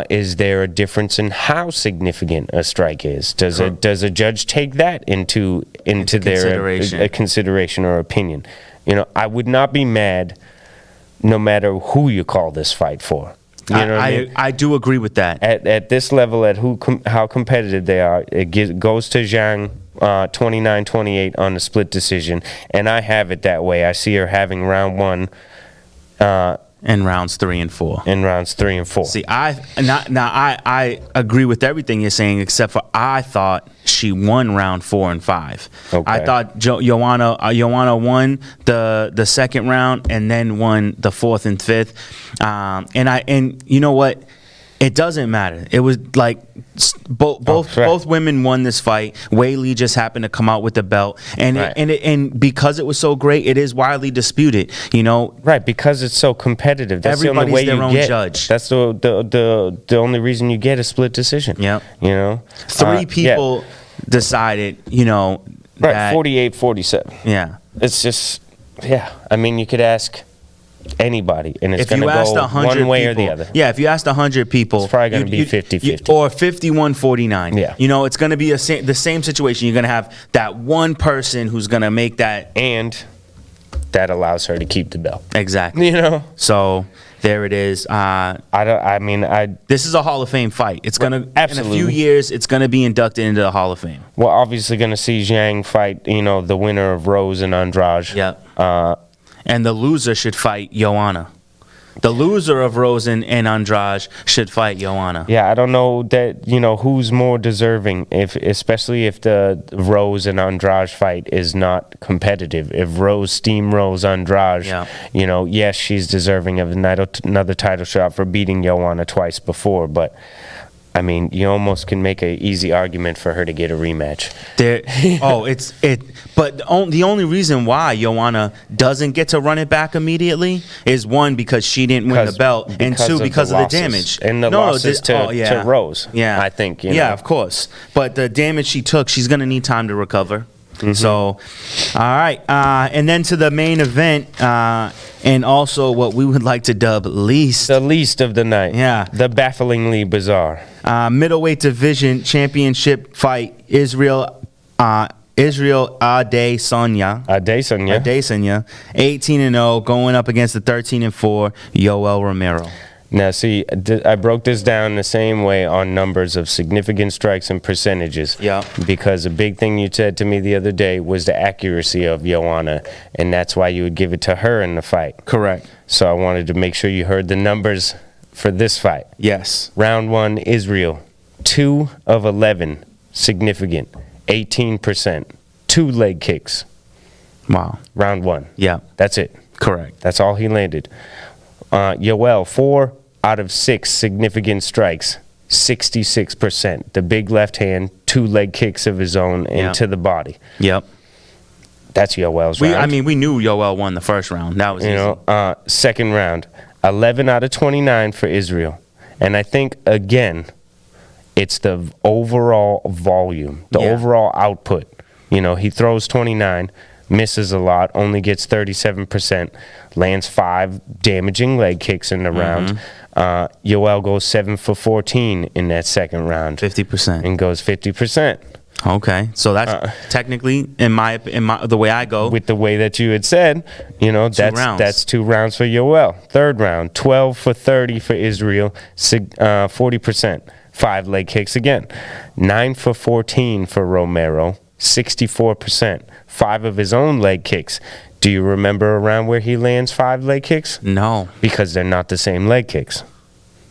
is there a difference in how significant a strike is? Does a judge take that into their consideration. Consideration or opinion? You know, I would not be mad no matter who you call this fight for. You know what I mean? I do agree with that. At this level, at how competitive they are, it goes to Zhang 29-28 on the split decision, and I have it that way. I see her having round one. In rounds 3 and 4. In rounds 3 and 4. See, I agree with everything you're saying, except for I thought she won round 4 and 5. Okay. I thought Joanna won the second round and then won the 4th and 5th. And you know what? It doesn't matter. It was like both women won this fight. Weili just happened to come out with the belt, and Right. and because it was so great, it is widely disputed. You know, Right, because it's so competitive. That's the only Everybody's way their you own get. judge. That's the only reason you get a split decision. Yeah. You know, three people decided. You know, Right, that, 48-47. Yeah. It's just, yeah. I mean, you could ask anybody, and it's If going to you asked go 100 one way people, or the other. yeah. If you asked 100 people, It's probably gonna be you'd- 50-50. or 51-49. Yeah. You know, it's going to be the same situation. You're going to have that one person who's going to make that And that allows her to keep the belt. exactly. You know, So there it is. This is a Hall of Fame fight. It's gonna in a Absolutely. few years. It's gonna be inducted into the Hall of Fame. we're obviously going to see Zhang fight, the winner of Rose and Andrade. Yep. Uh, And the loser should fight Joanna. The loser of Rose and Andrade should fight Joanna. Yeah, I don't know that who's more deserving, especially if the Rose and Andrade fight is not competitive. If Rose steamrolls Andrade, Yeah. Yes, she's deserving of another title shot for beating Joanna twice before, but I mean, you almost can make an easy argument for her to get a rematch. But the only reason why Joanna doesn't get to run it back immediately is one, because she didn't win the belt, and two, because of the damage and the losses to Rose. Yeah, I think. Yeah, of course. But the damage she took, she's gonna need time to recover. Mm-hmm. So, all right, and then to the main event, and also what we would like to dub least. The least of the night. Yeah. The bafflingly bizarre. Middleweight division championship fight, Israel Adesanya. Adesanya, 18-0, going up against the 13-4 Yoel Romero. Now, see, I broke this down the same way on numbers of significant strikes and percentages. Yeah. Because a big thing you said to me the other day was the accuracy of Joanna, and that's why you would give it to her in the fight. Correct. So I wanted to make sure you heard the numbers for this fight. Yes. Round 1, Israel, 2 of 11, significant, 18%, 2 leg kicks. Wow. Round 1. Yeah. That's it. Correct. That's all he landed. Yoel, 4 out of 6 significant strikes, 66%. The big left hand, 2 leg kicks of his own into the body. Yep. That's Yoel's round. We knew Yoel won the first round. That was easy. Second round, 11 out of 29 for Israel. And I think, again, it's the overall volume, the overall output. He throws 29, misses a lot, only gets 37%, lands 5 damaging leg kicks in the round. Yoel goes 7 for 14 in that second round. 50%. And goes 50%. Okay, so that's technically, in my the way I go, With the way that you had said, that's 2 rounds for Yoel. Third round, 12 for 30 for Israel, 40%. 5 leg kicks again. 9 for 14 for Romero, 64%. 5 of his own leg kicks. Do you remember a round where he lands 5 leg kicks? no. Because they're not the same leg kicks.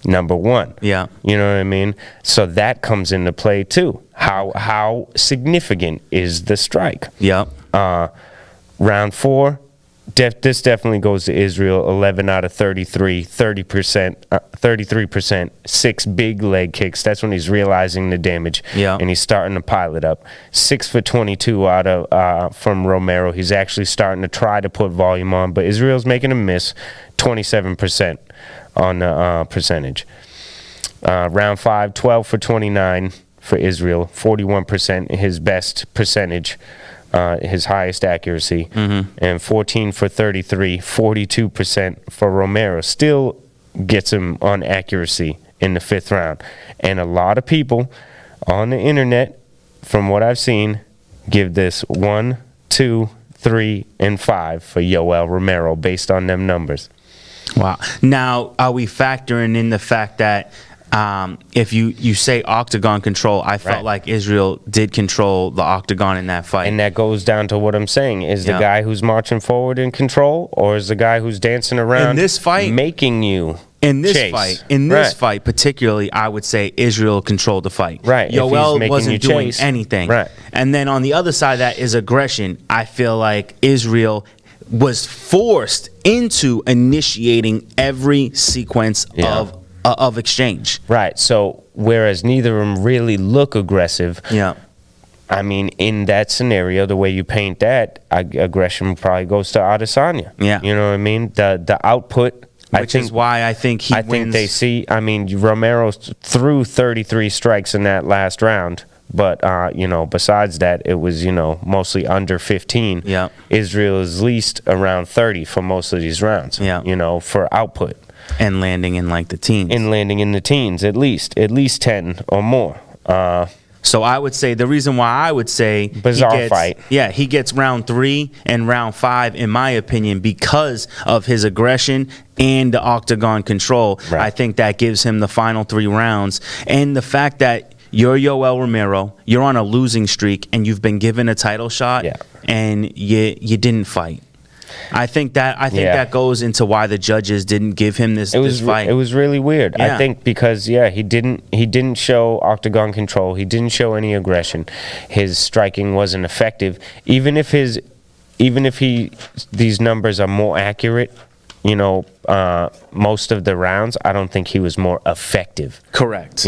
number one. Yeah. You know what I mean? So that comes into play too. How significant is the strike? Yep. Round 4, this definitely goes to Israel. 11 out of 33, 30%, 33%, 6 big leg kicks. That's when he's realizing the damage, Yeah. and he's starting to pile it up. 6 for 22 out of from Romero. He's actually starting to try to put volume on, but Israel's making a miss. 27% on the percentage. Round 5, 12 for 29 for Israel, 41%, his best percentage. His highest accuracy, and 14 for 33, 42% for Romero. Still gets him on accuracy in the 5th round. And a lot of people on the internet, from what I've seen, give this 1, 2, 3, and 5 for Yoel Romero based on them numbers. Wow. Now, are we factoring in the fact that if you say octagon control, I felt Right. like Israel did control the octagon in that fight. And that goes down to what I'm saying. Is the Yeah. guy who's marching forward in control, or is the guy who's dancing around In this fight- making you In this chase? fight, fight particularly, I would say Israel controlled the fight. Right, if he's Yoel making you wasn't doing chase. anything. Right. And then on the other side of that is aggression. I feel like Israel was forced into initiating every sequence Yeah. of exchange. Right. So whereas neither of them really look aggressive, Yeah. I mean, in that scenario, the way you paint that, aggression probably goes to Adesanya. Yeah. You know what I mean? The output. Which is why I think he I wins. think they see. I mean, Romero threw 33 strikes in that last round, but besides that, it was mostly under 15. Yeah. Israel is least around 30 for most of these rounds. Yeah. For output. And landing in like the teens. And landing in the teens, at least 10 or more. So I would say the reason why I would say Bizarre fight. Yeah, he gets round 3 and round 5, in my opinion, because of his aggression and the octagon control. Right. I think that gives him the final 3 rounds. And the fact that you're Yoel Romero, you're on a losing streak, and you've been given a title shot, Yeah. and you didn't fight. I think that goes into why the judges didn't give him this fight. It was really weird. Yeah. I think because he didn't show octagon control. He didn't show any aggression. His striking wasn't effective. Even if these numbers are more accurate, most of the rounds, I don't think he was more effective. Correct.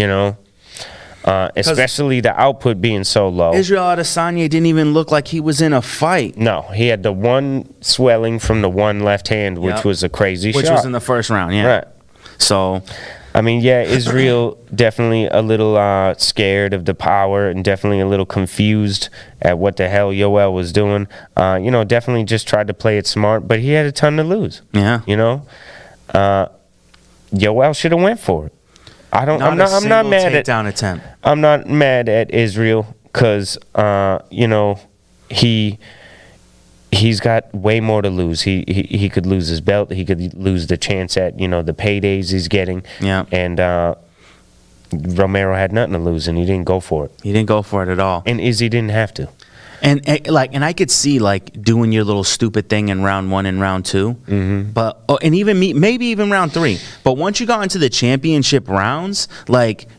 Especially the output being so low. Israel Adesanya didn't even look like he was in a fight. No, he had the one swelling from the one left hand, which Yep. was a crazy shot. Which was in the first round, yeah. Right. So, I mean, yeah, Israel definitely a little scared of the power and definitely a little confused at what the hell Yoel was doing. Definitely just tried to play it smart, but he had a ton to lose. yeah. Yoel should have went for it. I'm not mad at takedown attempt. I'm not mad at Israel because he's got way more to lose. He could lose his belt. He could lose the chance at the paydays he's getting. Yeah. And Romero had nothing to lose, and he didn't go for it. He didn't go for it at all. And Izzy didn't have to. And I could see doing your little stupid thing in round 1 and round 2, but and even maybe even round 3. But once you got into the championship rounds,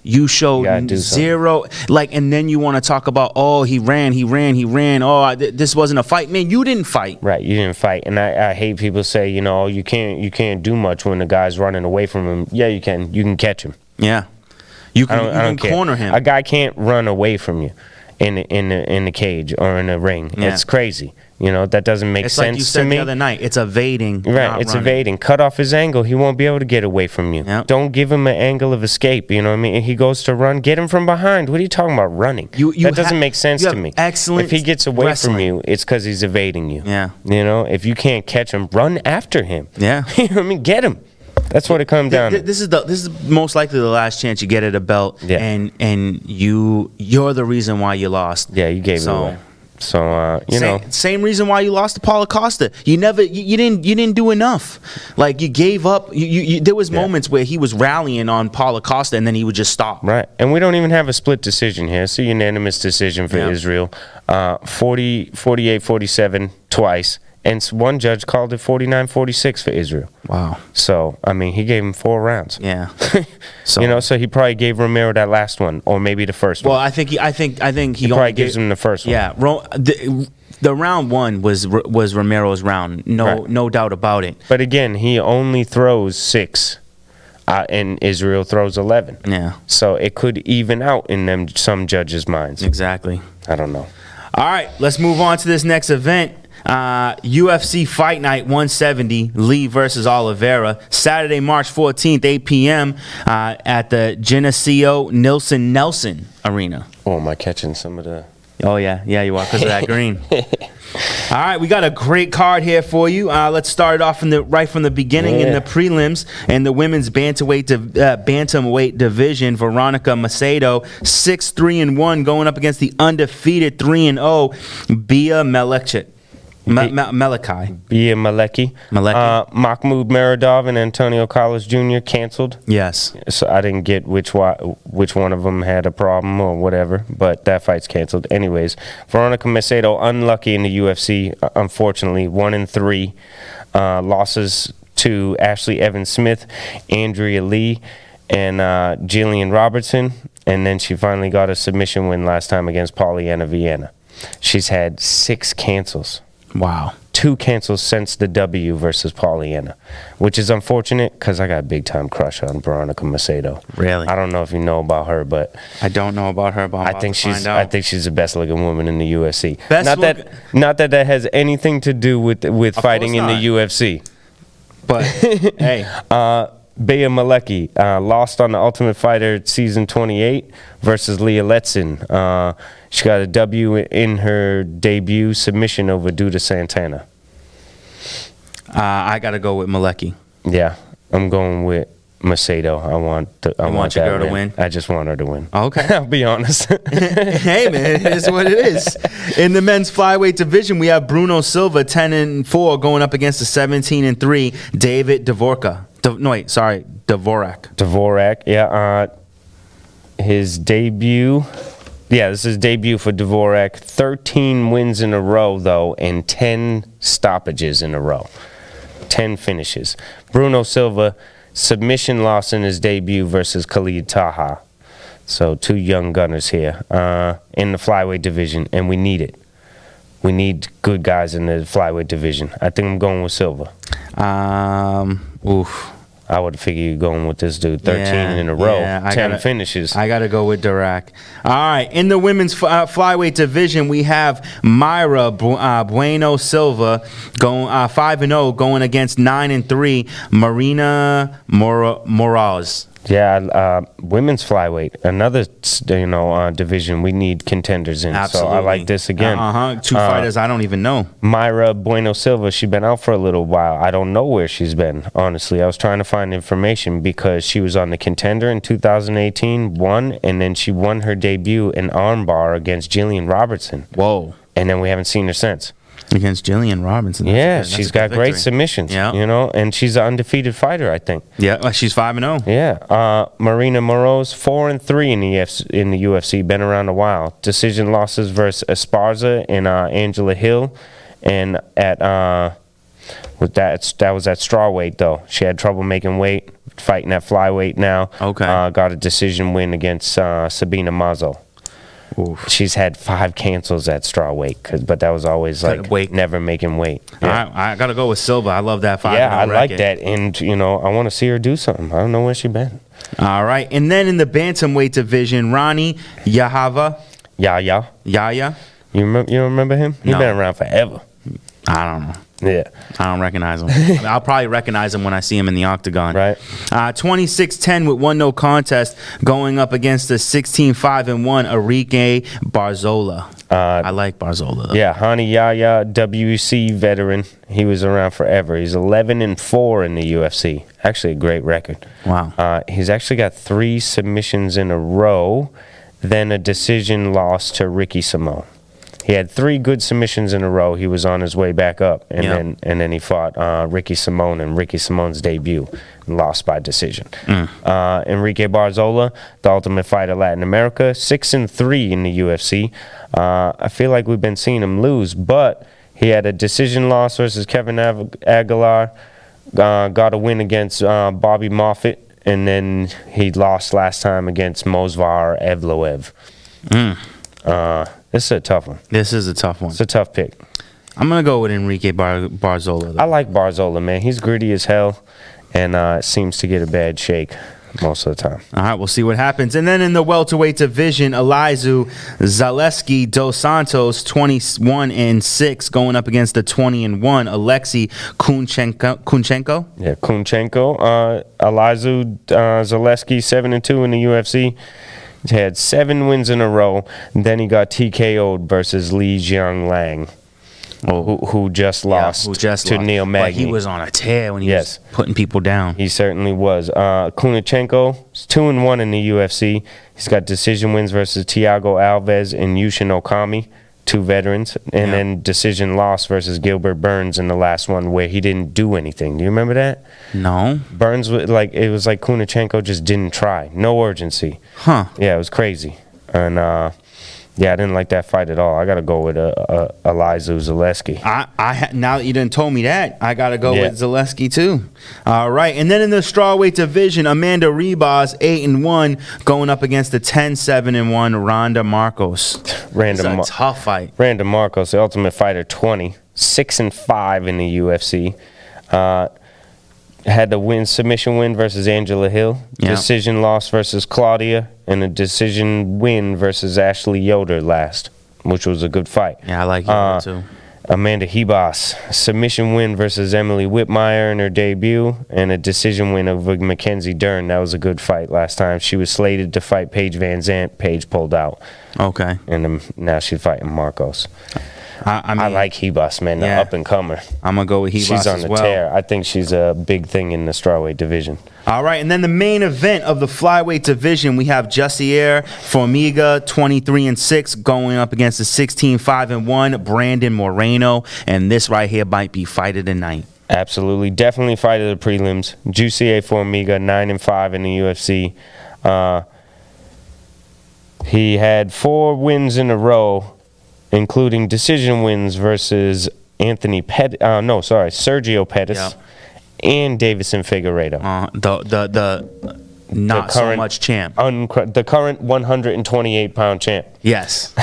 you showed zero. And then you want to talk about he ran. This wasn't a fight, man. You didn't fight. Right, you didn't fight. And I hate people say you can't do much when the guy's running away from him. Yeah, you can. You can catch him. Yeah, you I don't care. corner him. A guy can't run away from you in the cage or in a ring. Yeah. It's crazy. That doesn't make It's sense like you said to me. the other night. It's evading. Right, not it's running. evading. Cut off his angle. He won't be able to get away from you. Yep. Don't give him an angle of escape. You know what I mean? If he goes to run, get him from behind. What are you talking about running? That doesn't make sense you to have me. excellent If he gets away wrestling. from you, it's because he's evading you. Yeah. If you can't catch him, run after him. Yeah. You know what I mean? Get him. That's what it comes down to. This is most likely the last chance you get at a belt, Yeah. and you're the reason why you lost. Yeah, you gave it away. So same reason why you lost to Paulo Costa. You didn't do enough. You gave up. There was moments where he was rallying on Paulo Costa and then he would just stop. Right, and we don't even have a split decision here. It's a unanimous decision for Israel. 48-47 twice, And one judge called it 49-46 for Israel. Wow. So, I mean, he gave him 4 rounds. Yeah. So, so he probably gave Romero that last one, or maybe the first Well, one. I think he He probably gives him the first one. Yeah. The round 1 was Romero's round. No doubt about it. But again, he only throws 6, and Israel throws 11. Yeah. So it could even out in some judges' minds. Exactly. I don't know. All right, let's move on to this next event. UFC Fight Night 170, Lee versus Oliveira, Saturday, March 14th, 8 p.m. At the Geneseo Nelson Arena. Oh, am I catching some of the... Oh, yeah, you are, because of that green. All right, we got a great card here for you. Let's start it off right from the beginning in the prelims. In the women's bantamweight division, Veronica Macedo, 6-3-1, going up against the undefeated 3-0 Bia Melekai. Bia Malecki. Mahmoud Meradov and Antonio Carlos Jr. canceled. Yes. So I didn't get which one of them had a problem or whatever, but that fight's canceled. Anyways, Veronica Macedo, unlucky in the UFC, unfortunately, 1-3. Losses to Ashley Evans Smith, Andrea Lee, and Jillian Robertson. And then she finally got a submission win last time against Polyana Viana. She's had 6 cancels. Wow. 2 cancels since the W versus Polyana, which is unfortunate because I got a big-time crush on Veronica Macedo. Really? I don't know if you know about her, but... I don't know about her, but I'm I think she's the best-looking woman in the UFC. Not that that has anything to do with fighting in the UFC. But, hey... Bea Malecki lost on the Ultimate Fighter Season 28 versus Leah Letson. She got a W in her debut submission over Duda Santana. I got to go with Malecki. Yeah, I'm going with Macedo. I want your girl to win? I just want her to win. Okay. I'll be honest. Hey, man, it is what it is. In the men's flyweight division, we have Bruno Silva, 10-4, going up against the 17-3 David Dvorak. Dvorak, yeah. His debut. Yeah, this is his debut for Dvorak. 13 wins in a row, though, and 10 stoppages in a row. 10 finishes. Bruno Silva, submission loss in his debut versus Khalid Taha. So 2 young gunners here in the flyweight division, and we need it. We need good guys in the flyweight division. I think I'm going with Silva. I would figure you going with this dude. 13 in a row, 10 finishes. I got to go with Dvorak. All right, in the women's flyweight division, we have Mayra Bueno Silva going 5-0, going against 9-3 Marina Moraz. Yeah, women's flyweight, another division we need contenders in. Absolutely. So I like this again. 2 fighters I don't even know. Mayra Bueno Silva, she's been out for a little while. I don't know where she's been, honestly. I was trying to find information because she was on the Contender in 2018, won, and then she won her debut in armbar against Jillian Robertson. Whoa. And then we haven't seen her since. Against Jillian Robinson. She's got great submissions. Yeah. And she's an undefeated fighter, I think. Yeah, she's 5-0. Yeah. Marina Moroz, 4-3 in the UFC, been around a while. Decision losses versus Esparza and Angela Hill, and that was at strawweight though. She had trouble making weight, fighting at flyweight now. Okay. Got a decision win against Sabina Mazo. Oof. She's had 5 cancels at strawweight, but that was always never making weight. Yeah. All right, I got to go with Silva. I love that 5-0 Yeah, I like record. that, and I want to see her do something. I don't know where she been. All right, and then in the bantamweight division, Ronnie Yahya. Yaya. You remember him? He's been around forever. I don't know. Yeah. I don't recognize him. I'll probably recognize him when I see him in the octagon. Right. 26-10 with 1 no contest, going up against the 16-5-1 Enrique Barzola. I like Barzola, though. Yeah, Hani Yahya, WC veteran. He was around forever. He's 11-4 in the UFC. Actually, a great record. Wow. He's actually got 3 submissions in a row, then a decision loss to Ricky Simone. He had 3 good submissions in a row. He was on his way back up, and then he fought Ricky Simone in Ricky Simone's debut, and lost by decision. Enrique Barzola, the Ultimate Fighter Latin America, 6-3 in the UFC. I feel like we've been seeing him lose, but He had a decision loss versus Kevin Aguilar. Got a win against Bobby Moffitt, and then he lost last time against Movsar Evloev. This is a tough one. This is a tough one. It's a tough pick. I'm going to go with Enrique Barzola. I like Barzola, man. He's gritty as hell, and seems to get a bad shake most of the time. All right, we'll see what happens. And then in the welterweight division, Elizeu Zaleski dos Santos, 21-6, going up against the 20-1 Alexei Kunchenko. Yeah, Kunchenko. Elizeu Zaleski, 7-2 in the UFC. He had 7 wins in a row. And then he got TKO'd versus Li Jianlang, who just lost to Neil Magny. But he was on a tear when he was putting people down. He certainly was. Kunichenko is 2-1 in the UFC. He's got decision wins versus Thiago Alves and Yushin Okami, 2 veterans, and then decision loss versus Gilbert Burns in the last one where he didn't do anything. Do you remember that? No. Burns was like Kunichenko just didn't try. No urgency. Huh. Yeah, it was crazy. And yeah, I didn't like that fight at all. I got to go with Elizeu Zaleski. Now that you done told me that, I got to go with Zaleski too. All right. And then in the strawweight division, Amanda Ribas, 8-1, going up against the 10-7-1 Randa Marcos. It's a tough fight. Randa Marcos, the Ultimate Fighter 20, 6-5 in the UFC. Had the submission win versus Angela Hill, decision loss versus Claudia, and a decision win versus Ashley Yoder last, which was a good fight. Yeah, I like Yoder too. Amanda Ribas, submission win versus Emily Whitmire in her debut, and a decision win over Mackenzie Dern. That was a good fight last time. She was slated to fight Paige Van Zandt. Paige pulled out. Okay. And now she's fighting Marcos. I like Ribas, man, the up-and-comer. I'm going to go with Ribas as well. She's on the tear. I think she's a big thing in the strawweight division. All right, and then the main event of the flyweight division, we have Jussier Formiga, 23-6, going up against the 16-5-1 Brandon Moreno, and this right here might be fight of the night. Absolutely. Definitely fight of the prelims. Jussier Formiga, 9-5 in the UFC. He had 4 wins in a row, including decision wins versus Sergio Pettis and Davison Figueiredo. The not so much champ. The current 128-pound champ. Yes.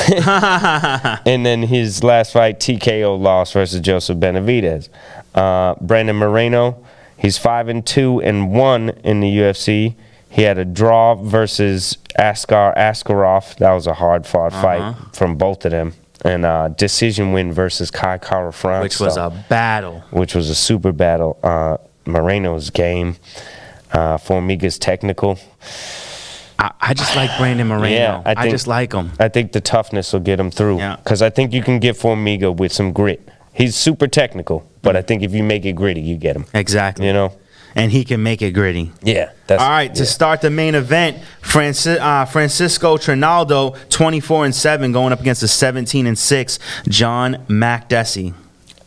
And then his last fight, TKO loss versus Joseph Benavidez. Brandon Moreno, he's 5-2-1 in the UFC. He had a draw versus Askar Askarov. That was a hard-fought fight from both of them. And decision win versus Kai Kara-France. Which was a battle. Which was a super battle. Moreno's game. Formiga's technical. I just like Brandon Moreno. Yeah, I just like him. I think the toughness will get him through. Because I think you can get Formiga with some grit. He's super technical, but I think if you make it gritty, you get him. Exactly. You know? And he can make it gritty. Yeah. All right, to start the main event, Francisco Trinaldo, 24-7, going up against the 17-6 John Makdessi.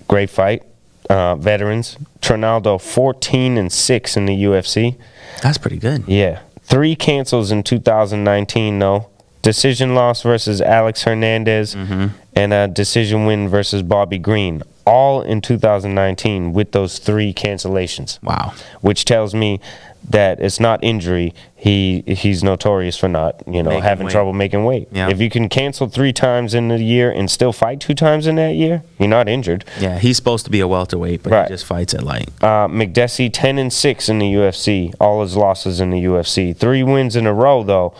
Great fight. Veterans. Trinaldo, 14-6 in the UFC. That's pretty good. Yeah. 3 cancels in 2019, though. Decision loss versus Alex Hernandez, and a decision win versus Bobby Green. All in 2019 with those 3 cancellations. Wow. Which tells me that it's not injury. He's notorious for not, having trouble making weight. Yeah. If you can cancel 3 times in the year and still fight 2 times in that year, you're not injured. Yeah, he's supposed to be a welterweight, but he just fights at light. Makdessi, 10-6 in the UFC. All his losses in the UFC. 3 wins in a row, though,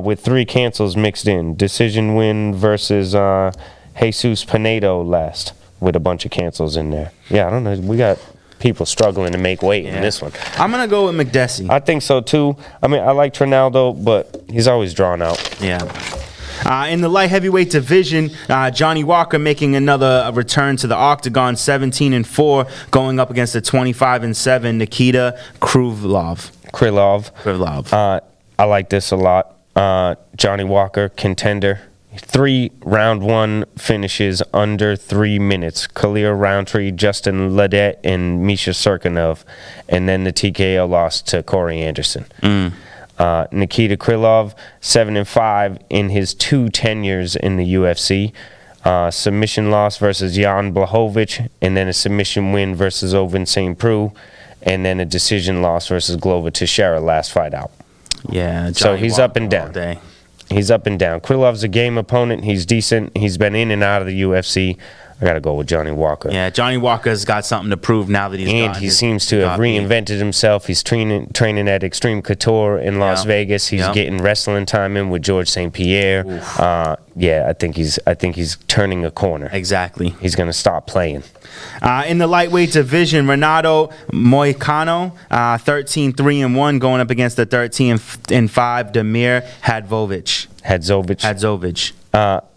with 3 cancels mixed in. Decision win versus Jesus Pinedo last, with a bunch of cancels in there. Yeah, I don't know. We got people struggling to make weight in this one. I'm going to go with Makdessi. I think so, too. I mean, I like Trinaldo, but he's always drawn out. Yeah. In the light heavyweight division, Johnny Walker making another return to the octagon, 17-4, going up against the 25-7 Nikita Krylov. I like this a lot. Johnny Walker, contender. 3 round 1 finishes under 3 minutes. Khalil Roundtree, Justin Ledette, and Misha Serkinov. And then the TKO loss to Corey Anderson. Nikita Krylov, 7-5 in his 2 tenures in the UFC. Submission loss versus Jan Blachowicz, and then a submission win versus Ovin St. Preux, and then a decision loss versus Glover Teixeira last fight out. Yeah. So he's up and down. all day. He's up and down. Krylov's a game opponent. He's decent. He's been in and out of the UFC. I got to go with Johnny Walker. Yeah, Johnny Walker's got something to prove now that he's And he seems to have reinvented himself. He's training at Extreme Couture in Las Vegas. He's getting wrestling time in with George St. Pierre. Yeah, I think he's turning a corner. Exactly. He's going to stop playing. In the lightweight division, Renato Moicano, 13-3-1, going up against the 13-5 Damir Hadzovic.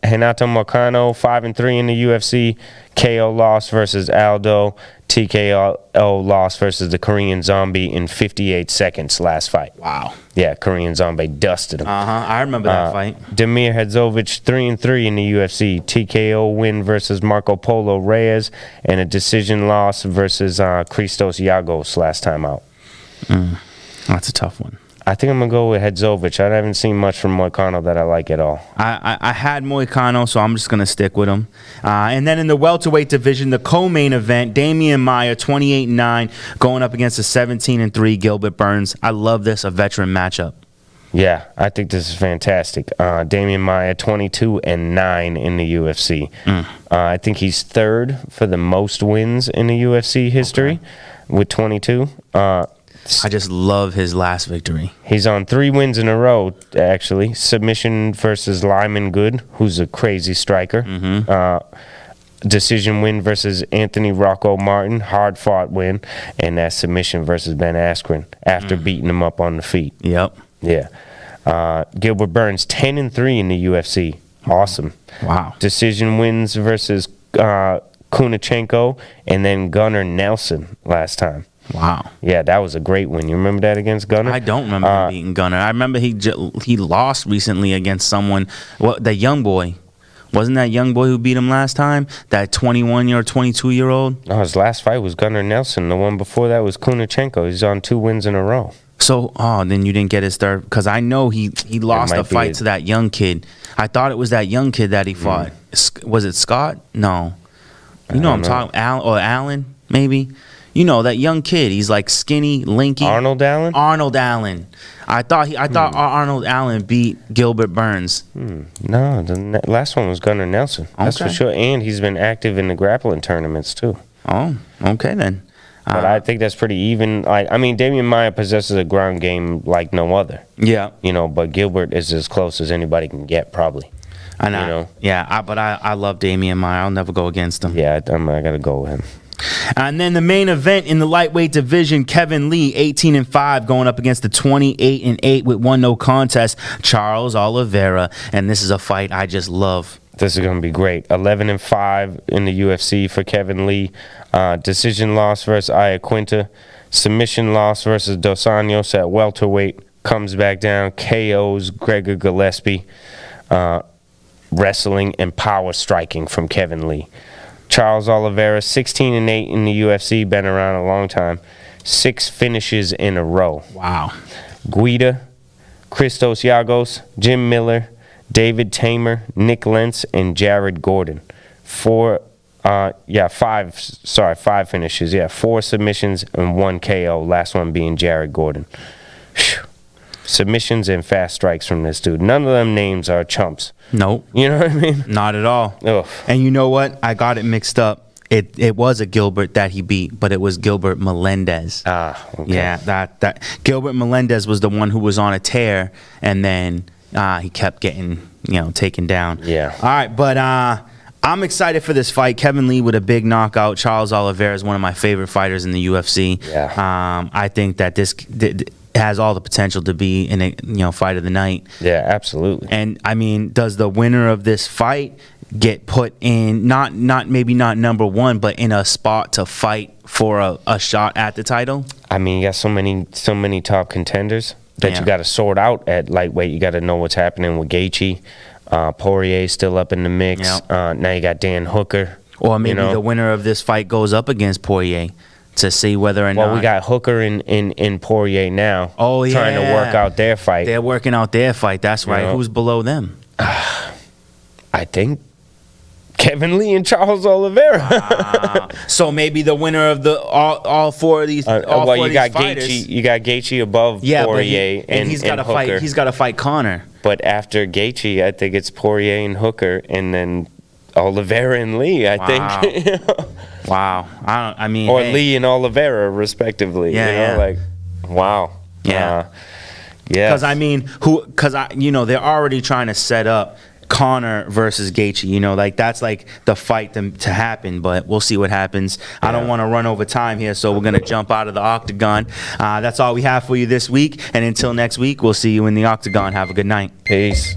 Renato Moicano, 5-3 in the UFC. KO loss versus Aldo. TKO loss versus the Korean Zombie in 58 seconds last fight. Wow. Yeah, Korean Zombie dusted him. I remember that fight. Damir Hadzovic, 3-3 in the UFC. TKO win versus Marco Polo Reyes, and a decision loss versus Christos Yagos last time out. That's a tough one. I think I'm going to go with Hadzovic. I haven't seen much from Moicano that I like at all. I had Moicano, so I'm just going to stick with him. And then in the welterweight division, the co-main event, Damian Maia, 28-9, going up against the 17-3 Gilbert Burns. I love this, a veteran matchup. Yeah, I think this is fantastic. Damian Maia, 22-9 in the UFC. I think he's third for the most wins in the UFC history with 22. I just love his last victory. He's on 3 wins in a row, actually. Submission versus Lyman Good, who's a crazy striker. Decision win versus Anthony Rocco Martin, hard-fought win. And that submission versus Ben Askren after beating him up on the feet. Yep. Yeah. Gilbert Burns, 10-3 in the UFC. Awesome. Wow. Decision wins versus Kunachenko and then Gunnar Nelson last time. Wow. Yeah, that was a great win. You remember that against Gunnar? I don't remember him beating Gunnar. I remember he lost recently against someone. That young boy. Wasn't that young boy who beat him last time? That 21-year or 22-year-old? No, his last fight was Gunnar Nelson. The one before that was Kunachenko. He's on 2 wins in a row. So, then you didn't get his third? Because I know he lost a fight to that young kid. I thought it was that young kid that he fought. Was it Scott? No. You know I'm talking Allen, maybe? You know, that young kid. He's like skinny, lanky. Arnold Allen? Arnold Allen. I thought Arnold Allen beat Gilbert Burns. No, the last one was Gunnar Nelson. That's for sure. And he's been active in the grappling tournaments, too. Oh, okay then. But I think that's pretty even. Damian Maia possesses a ground game like no other. Yeah. You know, but Gilbert is as close as anybody can get, probably. I know. You know? Yeah, but I love Damian Maia. I'll never go against him. Yeah, I got to go with him. And then the main event in the lightweight division, Kevin Lee, 18-5, going up against the 28-8 with 1 no contest, Charles Oliveira. And this is a fight I just love. This is going to be great. 11-5 in the UFC for Kevin Lee. Decision loss versus Iaquinta. Submission loss versus Dos Anjos at welterweight. Comes back down, KOs Gregor Gillespie. Wrestling and power striking from Kevin Lee. Charles Oliveira, 16-8 in the UFC, been around a long time. 6 finishes in a row. Wow. Guida, Christos Yagos, Jim Miller, David Tamer, Nick Lentz, and Jared Gordon. 5 finishes. 4 submissions and 1 KO. Last one being Jared Gordon. Whew. Submissions and fast strikes from this dude. None of them names are chumps. Nope. You know what I mean? Not at all. Ugh. And you know what? I got it mixed up. It was a Gilbert that he beat, but it was Gilbert Melendez. Okay. Yeah, that Gilbert Melendez was the one who was on a tear, and then he kept getting taken down. Yeah. All right, but I'm excited for this fight. Kevin Lee with a big knockout. Charles Oliveira is one of my favorite fighters in the UFC. Yeah. I think that this has all the potential to be in a fight of the night. Yeah, absolutely. And I mean, does the winner of this fight get put in maybe not number 1, but in a spot to fight for a shot at the title? I mean, you got so many top contenders that you got to sort out at lightweight. You got to know what's happening with Gaethje. Poirier's still up in the mix. Yep. Now you got Dan Hooker. Or maybe the winner of this fight goes up against Poirier to see whether or not. Well, we got Hooker in Poirier now. Oh, yeah. Trying to work out their fight. They're working out their fight. That's right. Who's below them? I think Kevin Lee and Charles Oliveira. So maybe the winner of the all four of these. All well, four you of got these fighters, Gaethje. You got Gaethje above yeah, Poirier and he's got to Hooker. fight. He's got to fight Conor. But after Gaethje, I think it's Poirier and Hooker, and then Oliveira and Lee. I think. Wow. I mean, or Lee and Oliveira, respectively. Yeah, you know, like, wow. Yeah. Yeah. Because I mean, they're already trying to set up Conor versus Gaethje. You know, like that's like the fight to happen. But we'll see what happens. I don't want to run over time here, so we're gonna jump out of the octagon. That's all we have for you this week. And until next week, we'll see you in the octagon. Have a good night. Peace.